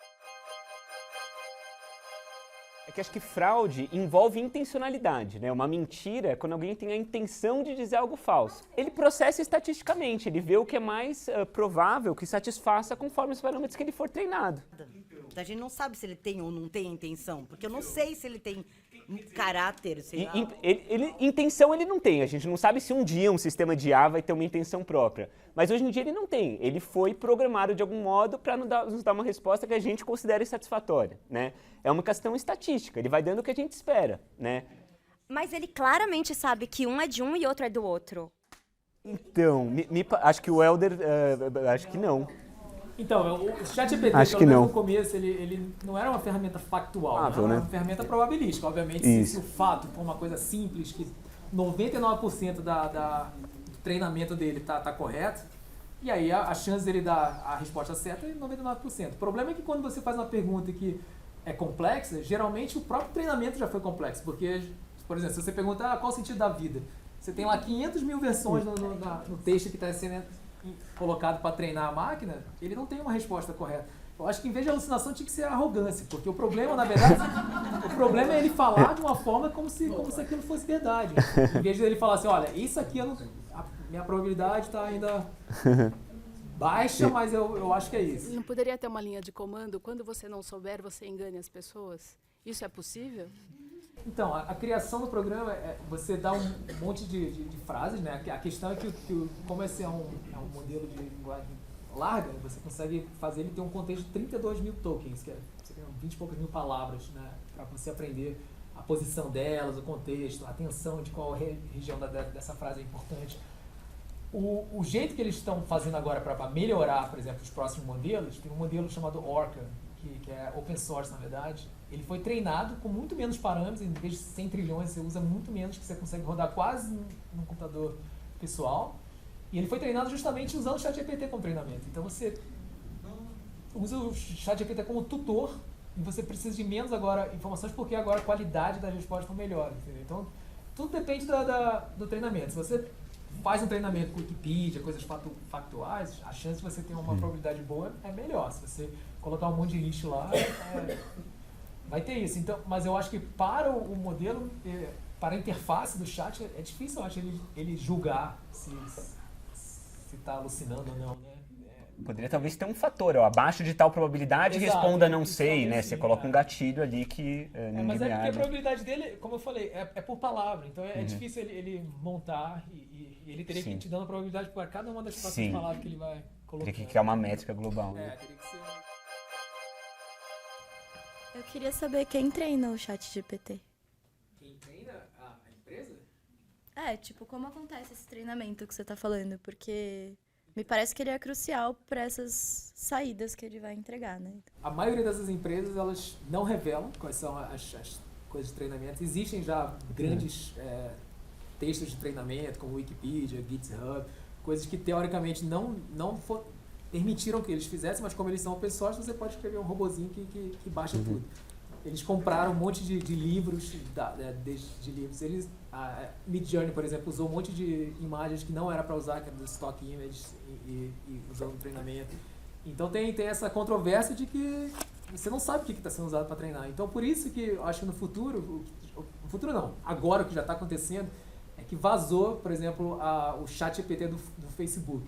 [SPEAKER 6] É que acho que fraude envolve intencionalidade, né? Uma mentira é quando alguém tem a intenção de dizer algo falso. Ele processa estatisticamente, ele vê o que é mais provável que satisfaça conforme os parâmetros que ele for treinado.
[SPEAKER 8] A gente não sabe se ele tem ou não tem intenção, porque eu não sei se ele tem caráter, sei lá.
[SPEAKER 6] Intenção ele não tem, a gente não sabe se um dia um sistema de IA vai ter uma intenção própria. Mas hoje em dia ele não tem, ele foi programado de algum modo para nos dar uma resposta que a gente considere satisfatória, né? É uma questão estatística, ele vai dando o que a gente espera, né?
[SPEAKER 7] Mas ele claramente sabe que um é de um e outro é do outro.
[SPEAKER 6] Então, acho que o Helder, acho que não.
[SPEAKER 5] Então, o ChatGPT,
[SPEAKER 6] Acho
[SPEAKER 5] pelo
[SPEAKER 6] que
[SPEAKER 5] menos
[SPEAKER 6] não.
[SPEAKER 5] no começo, ele não era uma ferramenta factual,
[SPEAKER 6] Ah,
[SPEAKER 5] era uma
[SPEAKER 6] né?
[SPEAKER 5] ferramenta probabilística. Obviamente, se o fato for uma coisa simples, que 99% do treinamento dele tá correto, e aí a chance dele dar a resposta certa é 99%. O problema é que quando você faz uma pergunta que é complexa, geralmente o próprio treinamento já foi complexo, porque, por exemplo, se você pergunta qual o sentido da vida, você tem lá 500 mil versões no texto que está sendo colocado para treinar a máquina, ele não tem uma resposta correta. Eu acho que em vez de alucinação tinha que ser arrogância, porque o problema, na verdade, o problema é ele falar de uma forma como se aquilo fosse verdade. Em vez de ele falar assim, olha, isso aqui a minha probabilidade está ainda baixa, mas eu acho que é isso.
[SPEAKER 9] Não poderia ter uma linha de comando, quando você não souber, você engane as pessoas? Isso é possível?
[SPEAKER 5] Então, a criação do programa, você dá um monte de frases, né? A questão é que como esse é um modelo de linguagem larga, você consegue fazer ele ter um contexto de 32 mil tokens, que é 20 e poucas mil palavras, né? Para você aprender a posição delas, o contexto, a atenção de qual região dessa frase é importante. O jeito que eles estão fazendo agora para melhorar, por exemplo, os próximos modelos, tem um modelo chamado Orca, que é open source, na verdade. Ele foi treinado com muito menos parâmetros, em vez de 100 trilhões, você usa muito menos, que você consegue rodar quase num computador pessoal. E ele foi treinado justamente usando o ChatGPT como treinamento. Então você usa o ChatGPT como tutor e você precisa de menos agora informações, porque agora a qualidade das respostas foi melhor. Entendeu? Então tudo depende do treinamento. Se você faz um treinamento com Wikipedia, coisas factuais, a chance de você ter uma probabilidade boa é melhor. Se você colocar um monte de lixo lá, vai ter isso. Então, mas eu acho que para o modelo, para a interface do chat, é difícil, eu acho, ele julgar se está alucinando ou não, né?
[SPEAKER 6] Poderia talvez ter um fator, abaixo de tal probabilidade,
[SPEAKER 5] Exato,
[SPEAKER 6] responda não sei, né?
[SPEAKER 5] sim,
[SPEAKER 6] Você coloca um gatilho ali que ninguém
[SPEAKER 5] mas é porque a
[SPEAKER 6] age.
[SPEAKER 5] probabilidade dele, como eu falei, é por palavra. Então é difícil ele montar e ele teria que ir te dando a probabilidade para cada uma das próximas palavras que ele vai colocar.
[SPEAKER 6] Teria que criar uma métrica global, né?
[SPEAKER 5] Teria que ser...
[SPEAKER 1] Eu queria saber quem treina o ChatGPT.
[SPEAKER 5] Quem treina a empresa?
[SPEAKER 1] Tipo, como acontece esse treinamento que você está falando? Porque me parece que ele é crucial para essas saídas que ele vai entregar, né?
[SPEAKER 5] A maioria dessas empresas, elas não revelam quais são as coisas de treinamento. Existem já grandes textos de treinamento, como Wikipedia, GitHub, coisas que teoricamente não permitiram que eles fizessem, mas como eles são open source, você pode escrever um robozinho que baixa tudo. Eles compraram um monte de livros, de livros. Midjourney, por exemplo, usou um monte de imagens que não era para usar, que eram dos stock images, e usou no treinamento. Então tem essa controvérsia de que você não sabe o que está sendo usado para treinar. Então por isso que eu acho que no futuro não, agora o que já está acontecendo é que vazou, por exemplo, o ChatGPT do Facebook.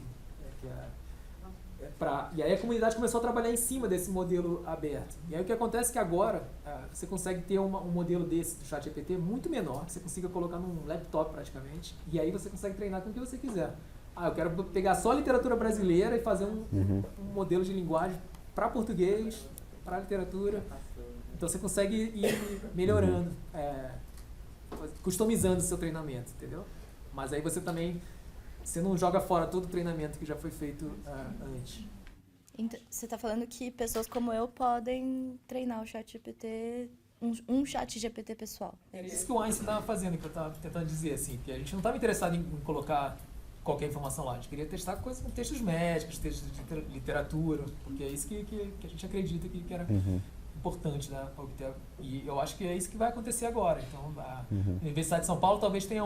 [SPEAKER 5] E aí a comunidade começou a trabalhar em cima desse modelo aberto. E aí o que acontece é que agora você consegue ter um modelo desse do ChatGPT muito menor, que você consiga colocar num laptop praticamente, e aí você consegue treinar com o que você quiser. Eu quero pegar só a literatura brasileira e fazer um modelo de linguagem para português, para literatura. Então você consegue ir melhorando, customizando o seu treinamento, entendeu? Mas aí você também... Você não joga fora todo o treinamento que já foi feito antes.
[SPEAKER 1] Então, você está falando que pessoas como eu podem treinar o ChatGPT, um ChatGPT pessoal.
[SPEAKER 5] É isso que o Einstein estava fazendo, que eu estava tentando dizer, assim, que a gente não estava interessado em colocar qualquer informação lá. A gente queria testar coisas com textos médicos, textos de literatura, porque é isso que a gente acredita que era importante, né, para obter. E eu acho que é isso que vai acontecer agora. Então, a Universidade de São Paulo talvez tenha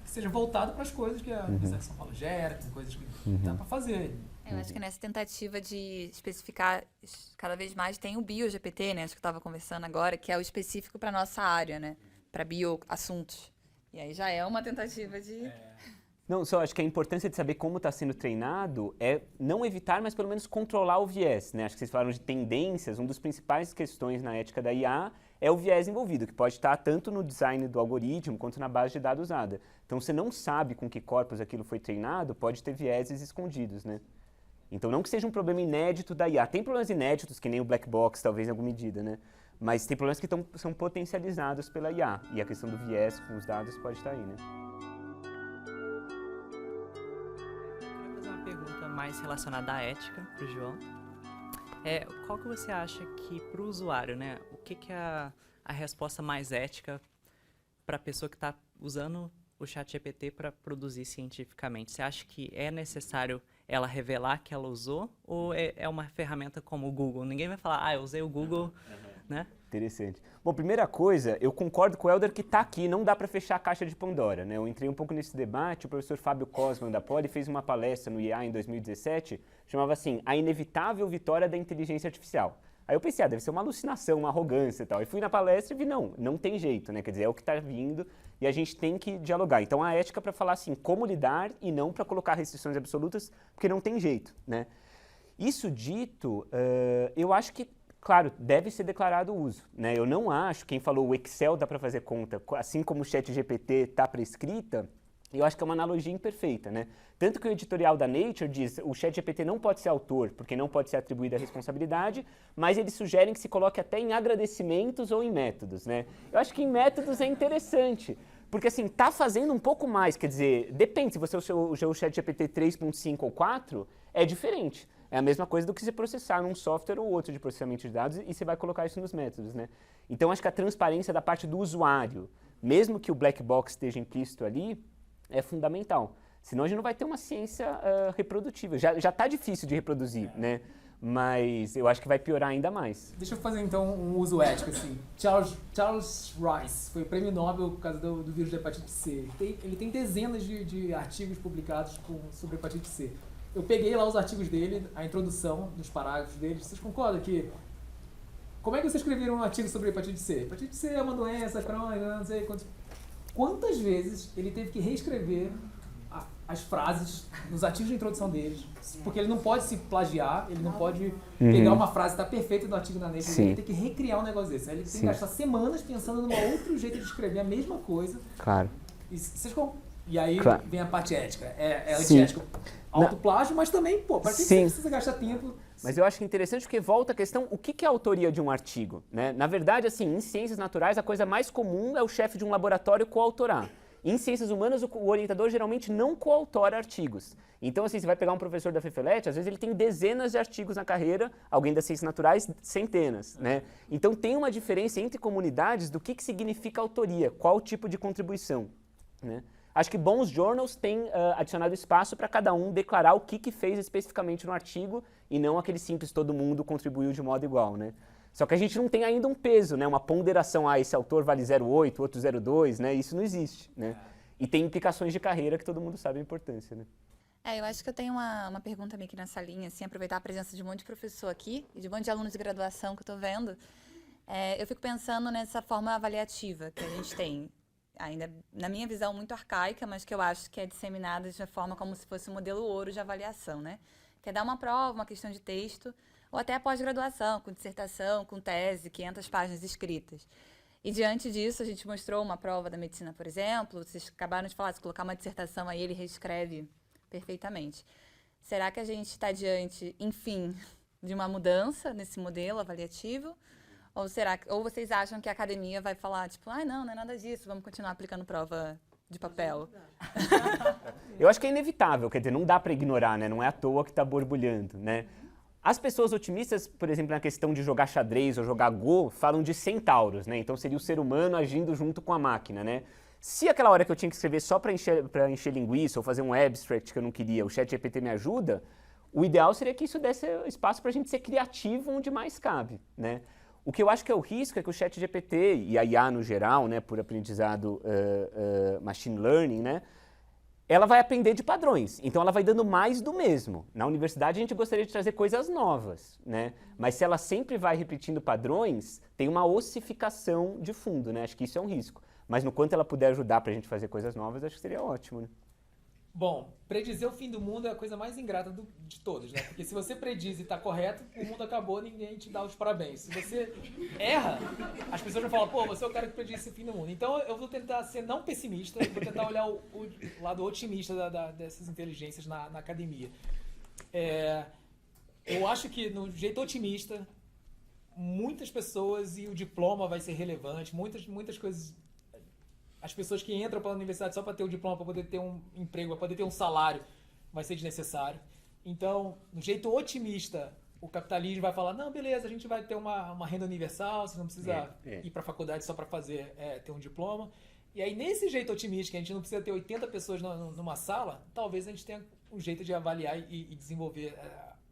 [SPEAKER 5] que seja voltado para as coisas que a Universidade de São Paulo gera, tem coisas que dá para fazer.
[SPEAKER 2] Eu acho que nessa tentativa de especificar cada vez mais tem o BioGPT, né? Acho que eu estava conversando agora, que é o específico para nossa área, né? Para bioassuntos. E aí já é uma tentativa de...
[SPEAKER 6] Não, só acho que a importância de saber como está sendo treinado é não evitar, mas pelo menos controlar o viés, né? Acho que vocês falaram de tendências, uma das principais questões na ética da IA é o viés envolvido, que pode estar tanto no design do algoritmo quanto na base de dados usada. Então, você não sabe com que corpos aquilo foi treinado, pode ter vieses escondidos, né? Então, não que seja um problema inédito da IA. Tem problemas inéditos, que nem o black box, talvez em alguma medida, né? Mas tem problemas que são potencializados pela IA. E a questão do viés com os dados pode estar aí, né?
[SPEAKER 3] Eu queria fazer uma pergunta mais relacionada à ética para o João. Qual que você acha que, para o usuário, né, o que é a resposta mais ética para a pessoa que está usando o ChatGPT para produzir cientificamente? Você acha que é necessário ela revelar que ela usou ou é uma ferramenta como o Google? Ninguém vai falar, eu usei o Google, né?
[SPEAKER 6] Interessante. Bom, primeira coisa, eu concordo com o Helder que está aqui, não dá para fechar a caixa de Pandora, né? Eu entrei um pouco nesse debate, o professor Fábio Cosman da Poli fez uma palestra no IA em 2017, chamava assim, A Inevitável Vitória da Inteligência Artificial. Aí eu pensei, deve ser uma alucinação, uma arrogância e tal. E fui na palestra e vi, não tem jeito, né? Quer dizer, é o que está vindo e a gente tem que dialogar. Então a ética para falar assim, como lidar e não para colocar restrições absolutas, porque não tem jeito, né? Isso dito, eu acho que, claro, deve ser declarado o uso, né? Eu não acho, quem falou o Excel dá para fazer conta, assim como o ChatGPT está prescrita, eu acho que é uma analogia imperfeita, né? Tanto que o editorial da Nature diz o ChatGPT não pode ser autor, porque não pode ser atribuída a responsabilidade, mas eles sugerem que se coloque até em agradecimentos ou em métodos, né? Eu acho que em métodos é interessante, porque assim, tá fazendo um pouco mais, quer dizer, depende, se você usou o ChatGPT 3.5 ou 4, é diferente. É a mesma coisa do que você processar num software ou outro de processamento de dados e você vai colocar isso nos métodos, né? Então acho que a transparência da parte do usuário, mesmo que o black box esteja implícito ali, é fundamental. Senão a gente não vai ter uma ciência reprodutível. Já está difícil de reproduzir, né? Mas eu acho que vai piorar ainda mais.
[SPEAKER 5] Deixa eu fazer então um uso ético, assim. Charles Rice foi prêmio Nobel por causa do vírus da hepatite C. Ele tem dezenas de artigos publicados sobre hepatite C. Eu peguei lá os artigos dele, a introdução dos parágrafos dele. Vocês concordam que... Como é que vocês escreveram um artigo sobre hepatite C? Hepatite C é uma doença crônica, não sei quantas vezes ele teve que reescrever as frases nos artigos de introdução deles, porque ele não pode se plagiar, ele não pode pegar uma frase que está perfeita do artigo da Nature, ele tem que recriar um negócio desse. Aí ele tem que gastar semanas pensando num outro jeito de escrever a mesma coisa.
[SPEAKER 6] Claro.
[SPEAKER 5] E aí vem a parte ética. É antiético. Autoplágio, mas também, para que você precisa gastar tempo?
[SPEAKER 6] Mas eu acho que é interessante porque volta a questão, o que é a autoria de um artigo, né? Na verdade, assim, em ciências naturais, a coisa mais comum é o chefe de um laboratório coautorar. Em ciências humanas, o orientador geralmente não coautora artigos. Então, assim, você vai pegar um professor da FEFELET, às vezes ele tem dezenas de artigos na carreira, alguém das ciências naturais, centenas, né? Então, tem uma diferença entre comunidades do que significa autoria, qual tipo de contribuição, né? Acho que bons journals têm adicionado espaço para cada um declarar o que fez especificamente no artigo e não aquele simples todo mundo contribuiu de modo igual, né? Só que a gente não tem ainda um peso, né? Uma ponderação, esse autor vale 0,8, outro 0,2, né? Isso não existe, né? E tem implicações de carreira que todo mundo sabe a importância, né?
[SPEAKER 2] Eu acho que eu tenho uma pergunta meio que nessa linha, assim, aproveitar a presença de um monte de professor aqui e de um monte de alunos de graduação que eu estou vendo. Eu fico pensando nessa forma avaliativa que a gente tem, ainda, na minha visão, muito arcaica, mas que eu acho que é disseminada de uma forma como se fosse um modelo ouro de avaliação, né? Que é dar uma prova, uma questão de texto, ou até a pós-graduação, com dissertação, com tese, 500 páginas escritas. E diante disso, a gente mostrou uma prova da medicina, por exemplo, vocês acabaram de falar, se colocar uma dissertação aí, ele reescreve perfeitamente. Será que a gente está diante, enfim, de uma mudança nesse modelo avaliativo? Ou vocês acham que a academia vai falar, tipo, não é nada disso, vamos continuar aplicando prova de papel?
[SPEAKER 6] Eu acho que é inevitável, quer dizer, não dá para ignorar, né? Não é à toa que está borbulhando, né? As pessoas otimistas, por exemplo, na questão de jogar xadrez ou jogar Go, falam de centauros, né? Então seria o ser humano agindo junto com a máquina, né? Se aquela hora que eu tinha que escrever só para encher linguiça ou fazer um abstract que eu não queria, o ChatGPT me ajuda, o ideal seria que isso desse espaço para a gente ser criativo onde mais cabe, né? O que eu acho que é o risco é que o ChatGPT e a IA no geral, né, por aprendizado machine learning, né, ela vai aprender de padrões, então ela vai dando mais do mesmo. Na universidade a gente gostaria de trazer coisas novas, né? Mas se ela sempre vai repetindo padrões, tem uma ossificação de fundo, né? Acho que isso é um risco. Mas no quanto ela puder ajudar para a gente fazer coisas novas, acho que seria ótimo, né?
[SPEAKER 5] Bom, predizer o fim do mundo é a coisa mais ingrata de todos, né? Porque se você prediz e está correto, o mundo acabou, ninguém te dá os parabéns. Se você erra, as pessoas vão falar, você é o cara que prediz o fim do mundo. Então eu vou tentar ser não pessimista, vou tentar olhar o lado otimista dessas inteligências na academia. Eu acho que no jeito otimista, muitas pessoas e o diploma vai ser relevante, muitas coisas... As pessoas que entram para a universidade só para ter o diploma, para poder ter um emprego, para poder ter um salário, vai ser desnecessário. Então, no jeito otimista, o capitalismo vai falar, não, beleza, a gente vai ter uma renda universal, você não precisa ir para a faculdade só para ter um diploma. E aí, nesse jeito otimista, que a gente não precisa ter 80 pessoas numa sala, talvez a gente tenha um jeito de avaliar e desenvolver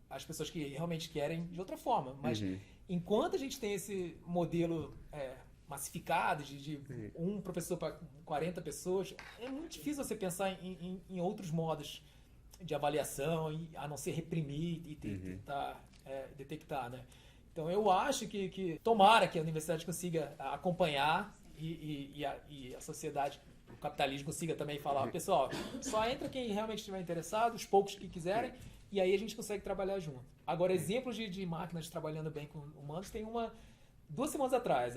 [SPEAKER 5] as pessoas que realmente querem de outra forma. Mas enquanto a gente tem esse modelo massificado de um professor para 40 pessoas, é muito difícil você pensar em outros modos de avaliação, a não ser reprimir e tentar detectar, né? Então eu acho que tomara que a universidade consiga acompanhar e a sociedade, o capitalismo consiga também falar, pessoal, só entra quem realmente estiver interessado, os poucos que quiserem, e aí a gente consegue trabalhar junto. Agora, exemplos de máquinas trabalhando bem com humanos, tem 2 semanas atrás,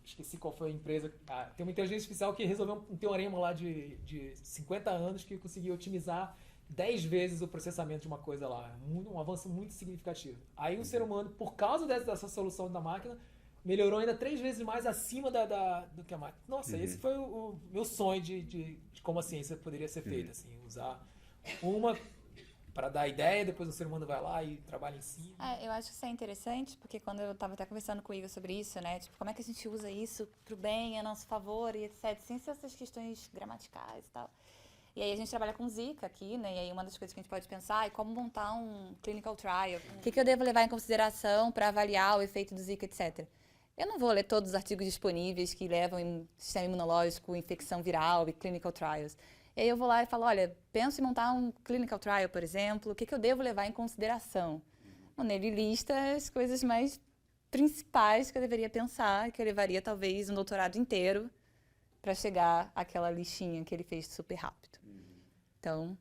[SPEAKER 5] esqueci qual foi a empresa, tem uma inteligência artificial que resolveu um teorema lá de 50 anos que conseguiu otimizar 10 vezes o processamento de uma coisa lá. Um avanço muito significativo. Aí o ser humano, por causa dessa solução da máquina, melhorou ainda 3 vezes mais acima do que a máquina. Nossa, esse foi o meu sonho de como a ciência poderia ser feita. Assim, usar uma para dar ideia, depois o ser humano vai lá e trabalha em cima.
[SPEAKER 2] Eu acho que isso é interessante, porque quando eu estava até conversando com o Igor sobre isso, né? Tipo, como é que a gente usa isso pro bem, a nosso favor e etc. Sem ser essas questões gramaticais e tal. E aí a gente trabalha com Zika aqui, né? E aí uma das coisas que a gente pode pensar é como montar um clinical trial. O que eu devo levar em consideração para avaliar o efeito do Zika, etc. Eu não vou ler todos os artigos disponíveis que levam em sistema imunológico, infecção viral e clinical trials. E aí eu vou lá e falo, olha, penso em montar um clinical trial, por exemplo, o que eu devo levar em consideração? Bom, ele lista as coisas mais principais que eu deveria pensar, que eu levaria talvez um doutorado inteiro para chegar àquela listinha que ele fez super rápido. Então,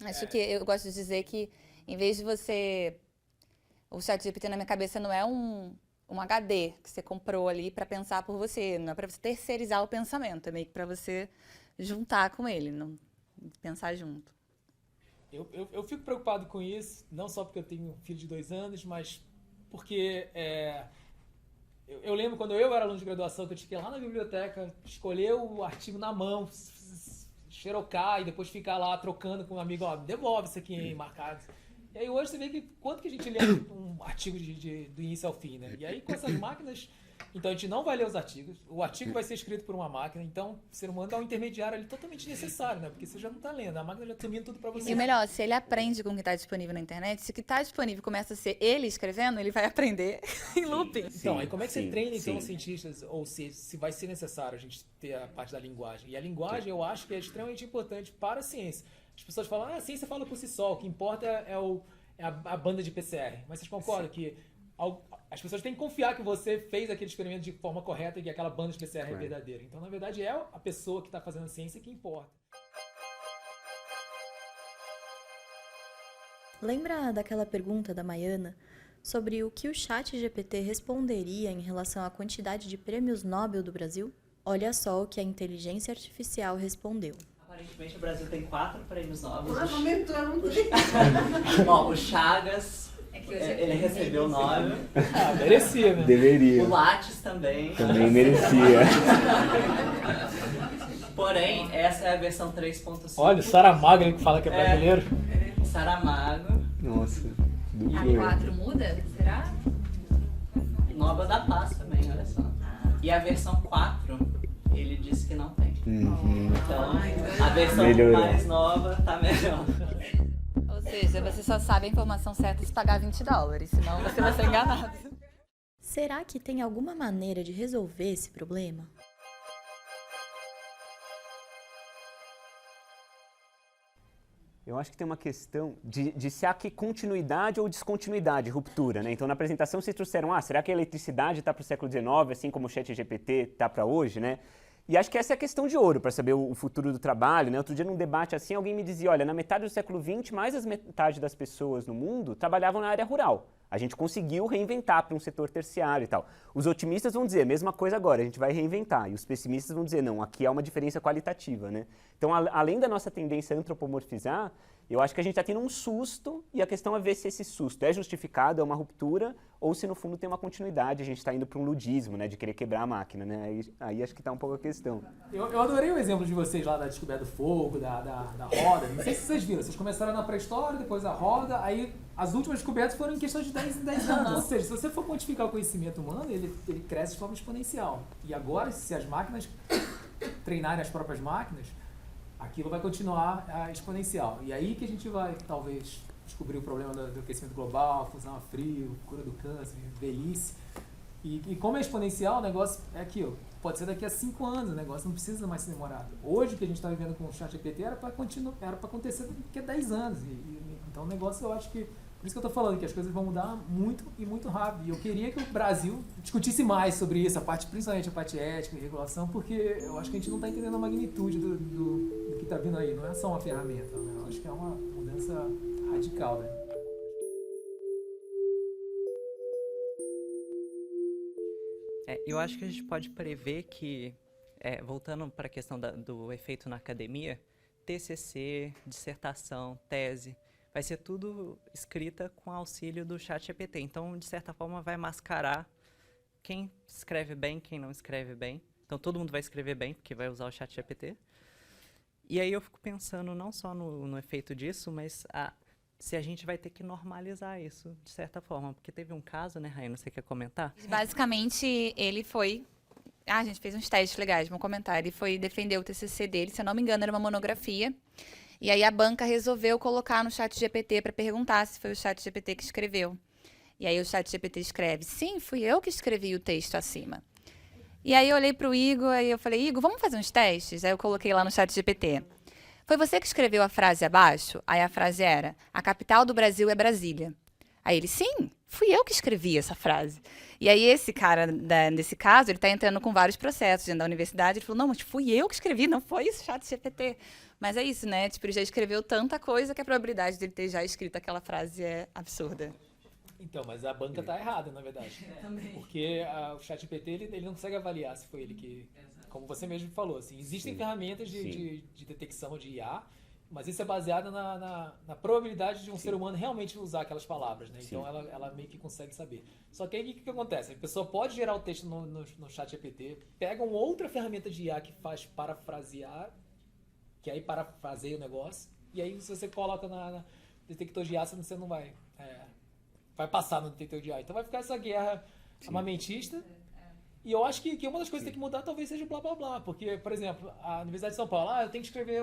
[SPEAKER 2] acho que eu gosto de dizer que, em vez de você... O ChatGPT na minha cabeça não é um HD que você comprou ali para pensar por você, não é para você terceirizar o pensamento, é meio que para você juntar com ele, não pensar junto.
[SPEAKER 5] Eu fico preocupado com isso, não só porque eu tenho um filho de 2 anos, mas porque eu lembro quando eu era aluno de graduação, que eu tinha que ir lá na biblioteca, escolher o artigo na mão, xerocar e depois ficar lá trocando com um amigo, ó, devolve isso aqui, hein, marcado. E aí hoje você vê que quanto que a gente lê um artigo do início ao fim, né? E aí com essas máquinas, então a gente não vai ler os artigos, o artigo vai ser escrito por uma máquina, então o ser humano é um intermediário ali totalmente necessário, né? Porque você já não está lendo, a máquina já está sumindo tudo para você.
[SPEAKER 2] E melhor, se ele aprende com o que está disponível na internet, se o que está disponível começa a ser ele escrevendo, ele vai aprender em looping.
[SPEAKER 5] Então, aí como é que você treina então os cientistas, ou se vai ser necessário a gente ter a parte da linguagem? E a linguagem eu acho que é extremamente importante para a ciência. As pessoas falam, a ciência fala por si só, o que importa é a banda de PCR. Mas vocês concordam que as pessoas têm que confiar que você fez aquele experimento de forma correta e que aquela banda de PCR é verdadeira. Então, na verdade, é a pessoa que está fazendo a ciência que importa.
[SPEAKER 1] Lembra daquela pergunta da Maiana sobre o que o ChatGPT responderia em relação à quantidade de prêmios Nobel do Brasil? Olha só o que a inteligência artificial respondeu.
[SPEAKER 3] Aparentemente o Brasil tem 4 prêmios Nobel.
[SPEAKER 4] Bom,
[SPEAKER 3] o Chagas, ele recebeu 9.
[SPEAKER 5] Merecia, né?
[SPEAKER 6] Deveria.
[SPEAKER 3] O Lattes também.
[SPEAKER 6] Também merecia.
[SPEAKER 3] Porém, essa é a versão 3.5.
[SPEAKER 5] Olha, o Saramago que fala que é brasileiro.
[SPEAKER 3] Saramago.
[SPEAKER 6] Nossa.
[SPEAKER 2] A 4 muda? Será?
[SPEAKER 3] Nobel da Paz também, olha só. E a versão 4, ele disse que não tem. Então, a versão mais nova tá melhor.
[SPEAKER 2] Ou seja, você só sabe a informação certa se pagar $20, senão você vai ser enganado.
[SPEAKER 1] Será que tem alguma maneira de resolver esse problema?
[SPEAKER 6] Eu acho que tem uma questão de se há que continuidade ou descontinuidade, ruptura, né? Então, na apresentação, vocês trouxeram, será que a eletricidade está para o século XIX, assim como o ChatGPT está para hoje, né? E acho que essa é a questão de ouro para saber o futuro do trabalho, né? Outro dia, num debate assim, alguém me dizia, olha, na metade do século XX, mais da metade das pessoas no mundo trabalhavam na área rural. A gente conseguiu reinventar para um setor terciário e tal. Os otimistas vão dizer a mesma coisa agora, a gente vai reinventar. E os pessimistas vão dizer, não, aqui há uma diferença qualitativa, né? Então, além da nossa tendência a antropomorfizar, eu acho que a gente está tendo um susto e a questão é ver se esse susto é justificado, é uma ruptura, ou se no fundo tem uma continuidade, a gente está indo para um ludismo, né, de querer quebrar a máquina, né? Aí acho que está um pouco a questão.
[SPEAKER 5] Eu adorei o exemplo de vocês lá da descoberta do fogo, da roda. Não sei se vocês viram, vocês começaram na pré-história, depois a roda, aí as últimas descobertas foram em questão de 10 anos. Ou seja, se você for quantificar o conhecimento humano, ele cresce de forma exponencial. E agora, se as máquinas treinarem as próprias máquinas, aquilo vai continuar exponencial. E aí que a gente vai, talvez, descobrir o problema do aquecimento global, fusão a frio, cura do câncer, velhice. E como é exponencial, o negócio é aquilo. Pode ser daqui a 5 anos, o negócio não precisa mais ser demorado. Hoje, o que a gente está vivendo com o ChatGPT era para acontecer daqui a 10 anos. Então, o negócio, eu acho que... Por isso que eu estou falando, que as coisas vão mudar muito e muito rápido. E eu queria que o Brasil discutisse mais sobre isso, principalmente a parte ética e regulação, porque eu acho que a gente não está entendendo a magnitude do que está vindo aí. Não é só uma ferramenta, né? Eu acho que é uma mudança radical, né?
[SPEAKER 3] Eu acho que a gente pode prever que, voltando para a questão do efeito na academia, TCC, dissertação, tese, vai ser tudo escrita com auxílio do ChatGPT. Então, de certa forma, vai mascarar quem escreve bem, quem não escreve bem. Então, todo mundo vai escrever bem, porque vai usar o ChatGPT. E aí eu fico pensando não só no efeito disso, mas se a gente vai ter que normalizar isso, de certa forma. Porque teve um caso, né, Raina, você quer comentar?
[SPEAKER 2] Basicamente, ele foi... a gente fez uns testes legais, vamos comentar. Ele foi defender o TCC dele, se eu não me engano, era uma monografia. E aí a banca resolveu colocar no ChatGPT para perguntar se foi o ChatGPT que escreveu. E aí o ChatGPT escreve, sim, fui eu que escrevi o texto acima. E aí eu olhei para o Igor, aí eu falei, Igor, vamos fazer uns testes? Aí eu coloquei lá no ChatGPT. Foi você que escreveu a frase abaixo? Aí a frase era, a capital do Brasil é Brasília. Aí ele, sim, fui eu que escrevi essa frase. E aí esse cara, nesse caso, ele está entrando com vários processos dentro da universidade. Ele falou, não, mas fui eu que escrevi, não foi isso, ChatGPT. Mas é isso, né? Tipo, ele já escreveu tanta coisa que a probabilidade dele ter já escrito aquela frase é absurda.
[SPEAKER 5] Então, mas a banca está errada, na verdade. Porque o ChatGPT, ele não consegue avaliar se foi ele que... Como você mesmo falou, assim, existem ferramentas de detecção de IA, mas isso é baseado na probabilidade de um ser humano realmente usar aquelas palavras, né? Então ela meio que consegue saber. Só que aí o que acontece? A pessoa pode gerar o texto no ChatGPT, pega uma outra ferramenta de IA que faz parafrasear, que aí parafraseia o negócio, e aí se você coloca na detector de IA, você não vai passar no detector de IA. Então vai ficar essa guerra armamentista. E eu acho que uma das coisas que tem que mudar talvez seja o blá blá blá, porque, por exemplo, a Universidade de São Paulo, eu tenho que escrever,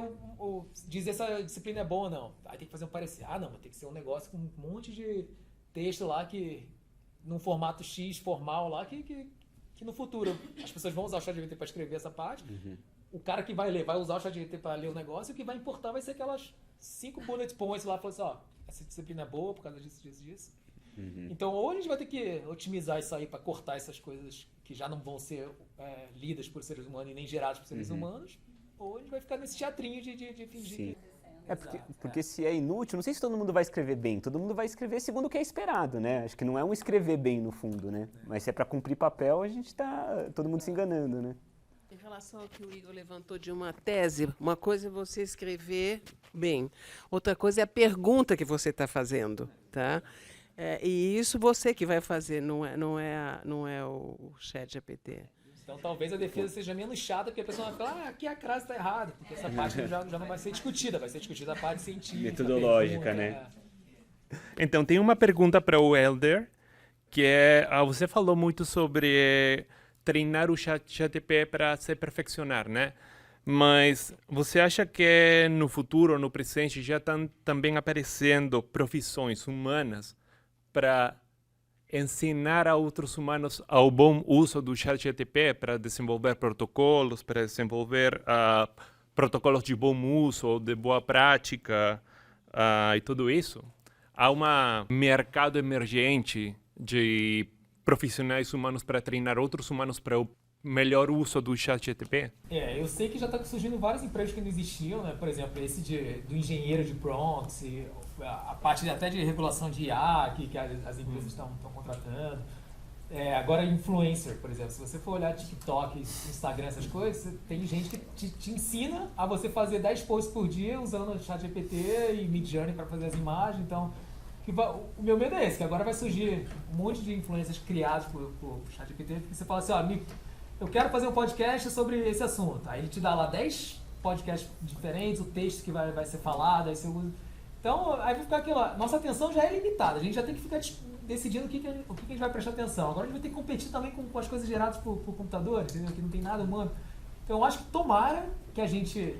[SPEAKER 5] dizer se a disciplina é boa ou não. Aí tem que fazer um parecer. Não, tem que ser um negócio com um monte de texto lá, num formato X formal lá, que no futuro as pessoas vão usar o ChatGPT para escrever essa parte. O cara que vai ler vai usar o ChatGPT para ler o negócio, e o que vai importar vai ser aquelas 5 bullet points lá, falando assim, essa disciplina é boa por causa disso. Então, ou a gente vai ter que otimizar isso aí para cortar essas coisas que já não vão ser lidas por seres humanos e nem geradas por seres humanos, ou a gente vai ficar nesse teatrinho de fingir.
[SPEAKER 6] Porque se é inútil, não sei se todo mundo vai escrever bem, todo mundo vai escrever segundo o que é esperado, né? Acho que não é um escrever bem no fundo, né? Mas se é para cumprir papel, a gente tá todo mundo se enganando, né?
[SPEAKER 4] Em relação ao que o Igor levantou de uma tese, uma coisa é você escrever bem, outra coisa é a pergunta que você está fazendo, tá? E isso você que vai fazer, não é o ChatGPT.
[SPEAKER 5] Então talvez a defesa seja menos chata, porque a pessoa vai falar, aqui a crase está errada, porque essa parte já não vai ser discutida, vai ser discutida a parte científica.
[SPEAKER 6] Metodológica, né?
[SPEAKER 10] Então, tem uma pergunta para o Helder, que é, você falou muito sobre treinar o ChatGPT para se perfeccionar, né? Mas você acha que no futuro, no presente, já estão também aparecendo profissões humanas para ensinar a outros humanos ao bom uso do ChatGPT para desenvolver protocolos, para desenvolver protocolos de bom uso ou de boa prática e tudo isso? Há um mercado emergente de profissionais humanos para treinar outros humanos para o melhor uso do ChatGPT?
[SPEAKER 5] Eu sei que já está surgindo vários empregos que não existiam, né? Por exemplo, esse do engenheiro de prompts, a parte até de regulação de IA que as empresas estão contratando. Agora, influencer, por exemplo, se você for olhar TikTok, Instagram, essas coisas, tem gente que te ensina a você fazer 10 posts por dia usando o ChatGPT e Midjourney para fazer as imagens. Então, o meu medo é esse, que agora vai surgir um monte de influencers criados por ChatGPT, porque você fala assim, eu quero fazer um podcast sobre esse assunto. Aí ele te dá lá 10 podcasts diferentes, o texto que vai ser falado, aí você usa. Então, aí vai ficar aquilo lá. Nossa atenção já é limitada, a gente já tem que ficar decidindo o que a gente vai prestar atenção. Agora a gente vai ter que competir também com as coisas geradas por computador, entendeu? Que não tem nada humano. Então eu acho que tomara que a gente,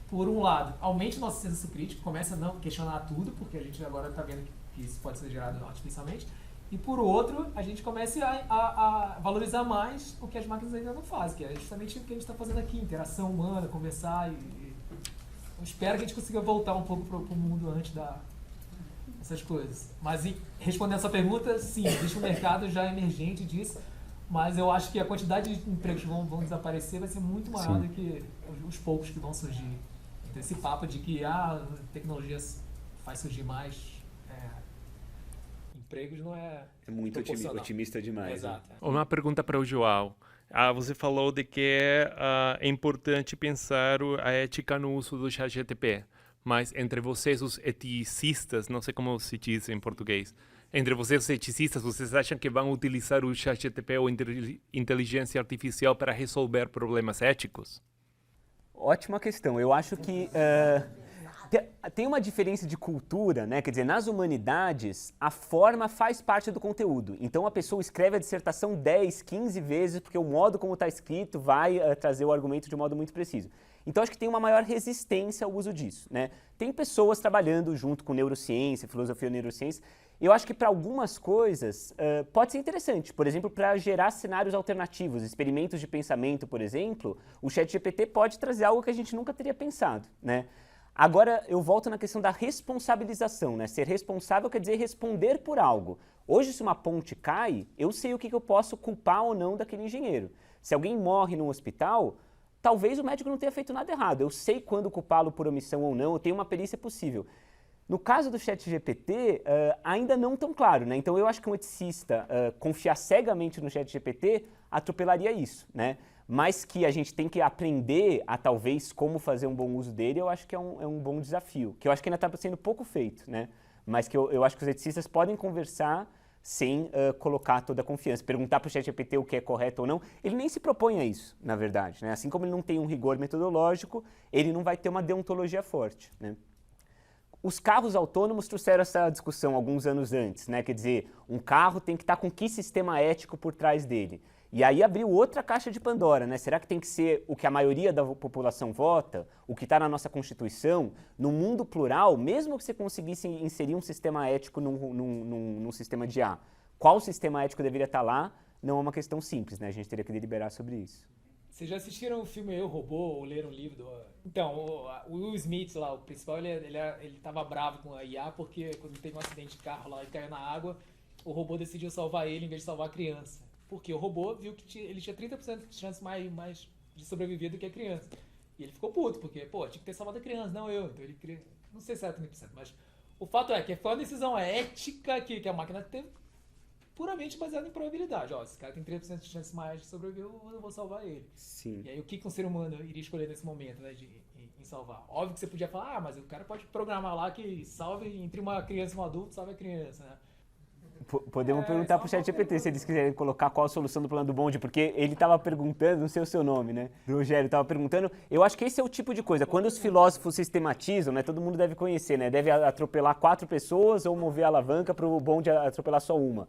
[SPEAKER 5] por um lado, aumente o nosso senso crítico, comece a não questionar tudo, porque a gente agora está vendo que isso pode ser gerado artificialmente, e por outro, a gente comece a valorizar mais o que as máquinas ainda não fazem, que é justamente o que a gente está fazendo aqui, interação humana, conversar eu espero que a gente consiga voltar um pouco para o mundo antes dessas coisas. Mas respondendo essa pergunta, sim, existe um mercado já emergente disso, mas eu acho que a quantidade de empregos que vão desaparecer vai ser muito maior do que os poucos que vão surgir. Então esse papo de que a tecnologia faz surgir mais empregos não é
[SPEAKER 6] muito otimista demais.
[SPEAKER 5] Exato.
[SPEAKER 6] Né?
[SPEAKER 10] Uma pergunta para o João. Você falou de que é importante pensar a ética no uso do ChatGPT, mas entre vocês, os eticistas, não sei como se diz em português, entre vocês, os eticistas, vocês acham que vão utilizar o ChatGPT ou inteligência artificial para resolver problemas éticos?
[SPEAKER 6] Ótima questão. Eu acho que tem uma diferença de cultura, né? Quer dizer, nas humanidades, a forma faz parte do conteúdo. Então, a pessoa escreve a dissertação 10, 15 vezes, porque o modo como está escrito vai trazer o argumento de um modo muito preciso. Então, acho que tem uma maior resistência ao uso disso, né? Tem pessoas trabalhando junto com neurociência, filosofia e neurociência. Eu acho que para algumas coisas pode ser interessante. Por exemplo, para gerar cenários alternativos, experimentos de pensamento, por exemplo, o ChatGPT pode trazer algo que a gente nunca teria pensado, né? Agora, eu volto na questão da responsabilização, né? Ser responsável quer dizer responder por algo. Hoje, se uma ponte cai, eu sei o que eu posso culpar ou não daquele engenheiro. Se alguém morre num hospital, talvez o médico não tenha feito nada errado. Eu sei quando culpá-lo por omissão ou não, eu tenho uma perícia possível. No caso do ChatGPT, ainda não tão claro, né? Então, eu acho que um eticista confiar cegamente no ChatGPT atropelaria isso, né? Mas que a gente tem que aprender a, talvez, como fazer um bom uso dele, eu acho que é um bom desafio, que eu acho que ainda está sendo pouco feito, né? Mas que eu acho que os eticistas podem conversar sem colocar toda a confiança. Perguntar para o ChatGPT o que é correto ou não, ele nem se propõe a isso, na verdade, né? Assim como ele não tem um rigor metodológico, ele não vai ter uma deontologia forte, né? Os carros autônomos trouxeram essa discussão alguns anos antes, né? Quer dizer, um carro tem que estar com que sistema ético por trás dele? E aí abriu outra caixa de Pandora, né? Será que tem que ser o que a maioria da população vota, o que está na nossa Constituição? No mundo plural, mesmo que você conseguisse inserir um sistema ético num sistema de IA, qual sistema ético deveria estar lá? Não é uma questão simples, né? A gente teria que deliberar sobre isso.
[SPEAKER 5] Vocês já assistiram o filme Eu, Robô, ou leram um livro? Então, o Will Smith lá, o principal, ele tava bravo com a IA porque quando teve um acidente de carro lá e caiu na água, o robô decidiu salvar ele em vez de salvar a criança. Porque o robô viu que ele tinha 30% de chance mais de sobreviver do que a criança. E ele ficou puto, porque, tinha que ter salvado a criança, não eu. Então ele queria... Não sei se era 30%, mas o fato é que foi uma decisão ética que a máquina teve puramente baseada em probabilidade. Esse cara tem 30% de chance mais de sobreviver, eu vou salvar ele.
[SPEAKER 6] Sim.
[SPEAKER 5] E aí o que um ser humano iria escolher nesse momento, né, em salvar? Óbvio que você podia falar, mas o cara pode programar lá que salve entre uma criança e um adulto, salve a criança, né?
[SPEAKER 6] Podemos perguntar para o ChatGPT se eles quiserem colocar qual a solução do plano do bonde, porque ele estava perguntando, não sei o seu nome, né? O Rogério estava perguntando. Eu acho que esse é o tipo de coisa. Quando os filósofos sistematizam, né? Todo mundo deve conhecer, né? Deve atropelar 4 pessoas ou mover a alavanca para o bonde atropelar só uma.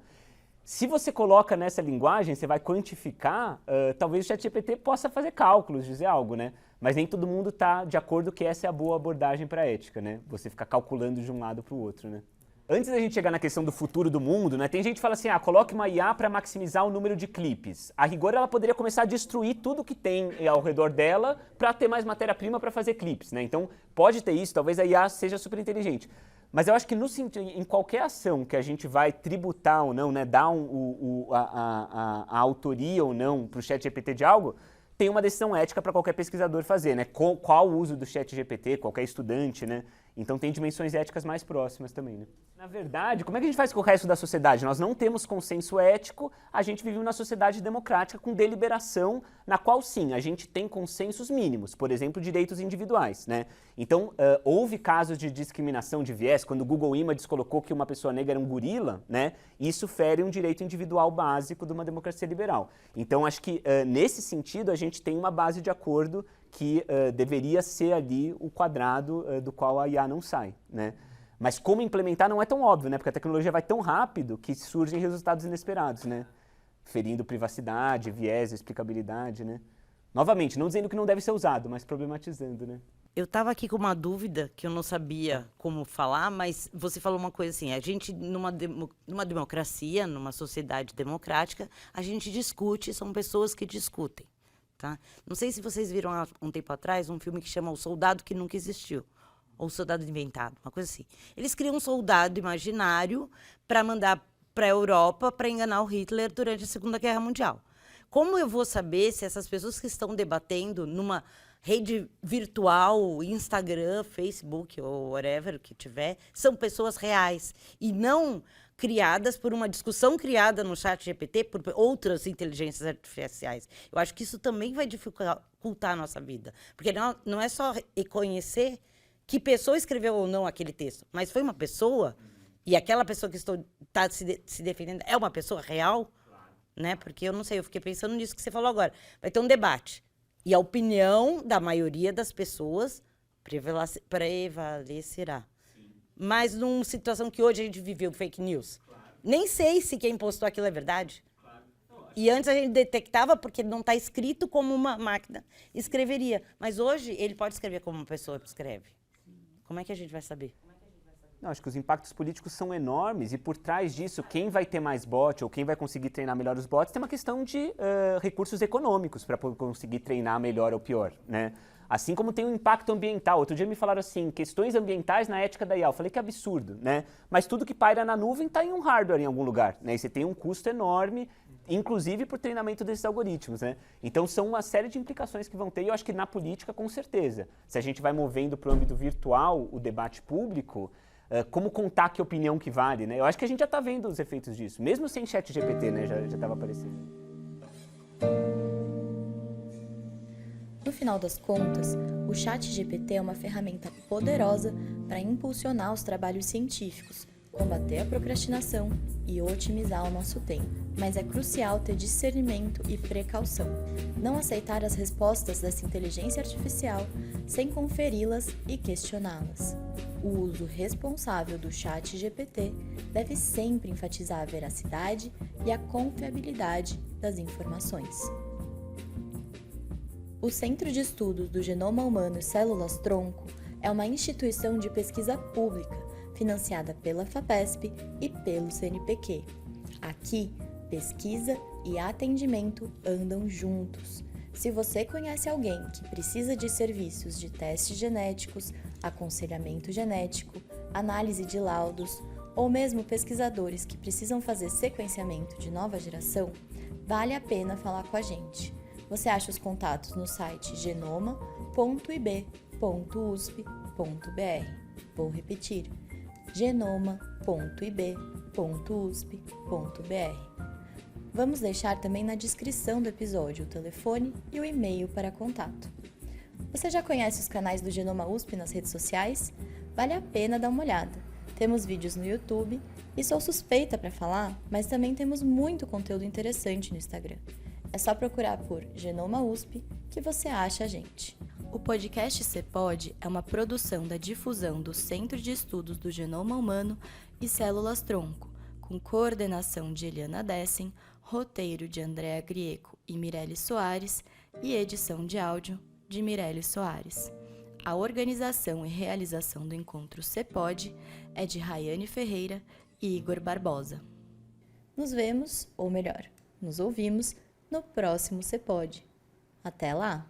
[SPEAKER 6] Se você coloca nessa linguagem, você vai quantificar, talvez o ChatGPT possa fazer cálculos, dizer algo, né? Mas nem todo mundo está de acordo que essa é a boa abordagem para a ética, né? Você ficar calculando de um lado para o outro, né? Antes da gente chegar na questão do futuro do mundo, né, tem gente que fala assim, coloque uma IA para maximizar o número de clipes. A rigor, ela poderia começar a destruir tudo que tem ao redor dela para ter mais matéria-prima para fazer clipes, né? Então, pode ter isso, talvez a IA seja super inteligente. Mas eu acho que em qualquer ação que a gente vai tributar ou não, né, dar a autoria ou não para o ChatGPT de algo, tem uma decisão ética para qualquer pesquisador fazer, né? Qual o uso do ChatGPT, qualquer estudante, né? Então tem dimensões éticas mais próximas também, né? Na verdade, como é que a gente faz com o resto da sociedade? Nós não temos consenso ético, a gente vive numa sociedade democrática com deliberação, na qual sim, a gente tem consensos mínimos, por exemplo, direitos individuais, né? Então, houve casos de discriminação de viés, quando o Google Images colocou que uma pessoa negra era um gorila, né? Isso fere um direito individual básico de uma democracia liberal. Então, acho que nesse sentido a gente tem uma base de acordo que deveria ser ali o quadrado do qual a IA não sai, né? Mas como implementar não é tão óbvio, né? Porque a tecnologia vai tão rápido que surgem resultados inesperados, né? Ferindo privacidade, viés, explicabilidade, né? Novamente, não dizendo que não deve ser usado, mas problematizando, né?
[SPEAKER 8] Eu estava aqui com uma dúvida que eu não sabia como falar, mas você falou uma coisa assim, a gente, numa democracia, numa sociedade democrática, a gente discute, são pessoas que discutem, tá? Não sei se vocês viram há um tempo atrás um filme que chama O Soldado que Nunca Existiu, ou O Soldado Inventado, uma coisa assim. Eles criam um soldado imaginário para mandar para a Europa para enganar o Hitler durante a Segunda Guerra Mundial. Como eu vou saber se essas pessoas que estão debatendo numa rede virtual, Instagram, Facebook ou whatever que tiver, são pessoas reais e não criadas por uma discussão criada no ChatGPT por outras inteligências artificiais. Eu acho que isso também vai dificultar a nossa vida, porque não é só reconhecer que pessoa escreveu ou não aquele texto, mas foi uma pessoa e aquela pessoa que está se defendendo é uma pessoa real, né? Porque eu não sei, eu fiquei pensando nisso que você falou agora. Vai ter um debate. E a opinião da maioria das pessoas prevalecerá. Mas numa situação que hoje a gente viveu fake news. Nem sei se quem postou aquilo é verdade. E antes a gente detectava porque não está escrito como uma máquina escreveria. Mas hoje ele pode escrever como uma pessoa escreve. Como é que a gente vai saber?
[SPEAKER 6] Não, acho que os impactos políticos são enormes e por trás disso, quem vai ter mais bot ou quem vai conseguir treinar melhor os bots tem uma questão de recursos econômicos para conseguir treinar melhor ou pior, né? Assim como tem um impacto ambiental. Outro dia me falaram assim, questões ambientais na ética da IA. Eu falei que absurdo, né? Mas tudo que paira na nuvem está em um hardware em algum lugar, né? E você tem um custo enorme, inclusive por treinamento desses algoritmos, né? Então são uma série de implicações que vão ter e eu acho que na política com certeza. Se a gente vai movendo para o âmbito virtual o debate público, como contar que opinião que vale, né? Eu acho que a gente já está vendo os efeitos disso, mesmo sem ChatGPT, né? Já estava aparecendo.
[SPEAKER 1] No final das contas, o ChatGPT é uma ferramenta poderosa para impulsionar os trabalhos científicos, combater a procrastinação e otimizar o nosso tempo. Mas é crucial ter discernimento e precaução, não aceitar as respostas dessa inteligência artificial sem conferi-las e questioná-las. O uso responsável do ChatGPT deve sempre enfatizar a veracidade e a confiabilidade das informações. O Centro de Estudos do Genoma Humano e Células-Tronco é uma instituição de pesquisa pública financiada pela FAPESP e pelo CNPq. Aqui, pesquisa e atendimento andam juntos. Se você conhece alguém que precisa de serviços de testes genéticos, aconselhamento genético, análise de laudos, ou mesmo pesquisadores que precisam fazer sequenciamento de nova geração, vale a pena falar com a gente. Você acha os contatos no site genoma.ib.usp.br. Vou repetir, genoma.ib.usp.br. Vamos deixar também na descrição do episódio o telefone e o e-mail para contato. Você já conhece os canais do Genoma USP nas redes sociais? Vale a pena dar uma olhada. Temos vídeos no YouTube e sou suspeita para falar, mas também temos muito conteúdo interessante no Instagram. É só procurar por Genoma USP que você acha a gente. O podcast CEPOD é uma produção da difusão do Centro de Estudos do Genoma Humano e Células-Tronco, com coordenação de Eliana Dessen, roteiro de Andréa Grieco e Mirelle Soares e edição de áudio de Mirelle Soares. A organização e realização do encontro CEPOD é de Rayane Ferreira e Igor Barbosa. Nos vemos, ou melhor, nos ouvimos, no próximo CEPOD. Até lá!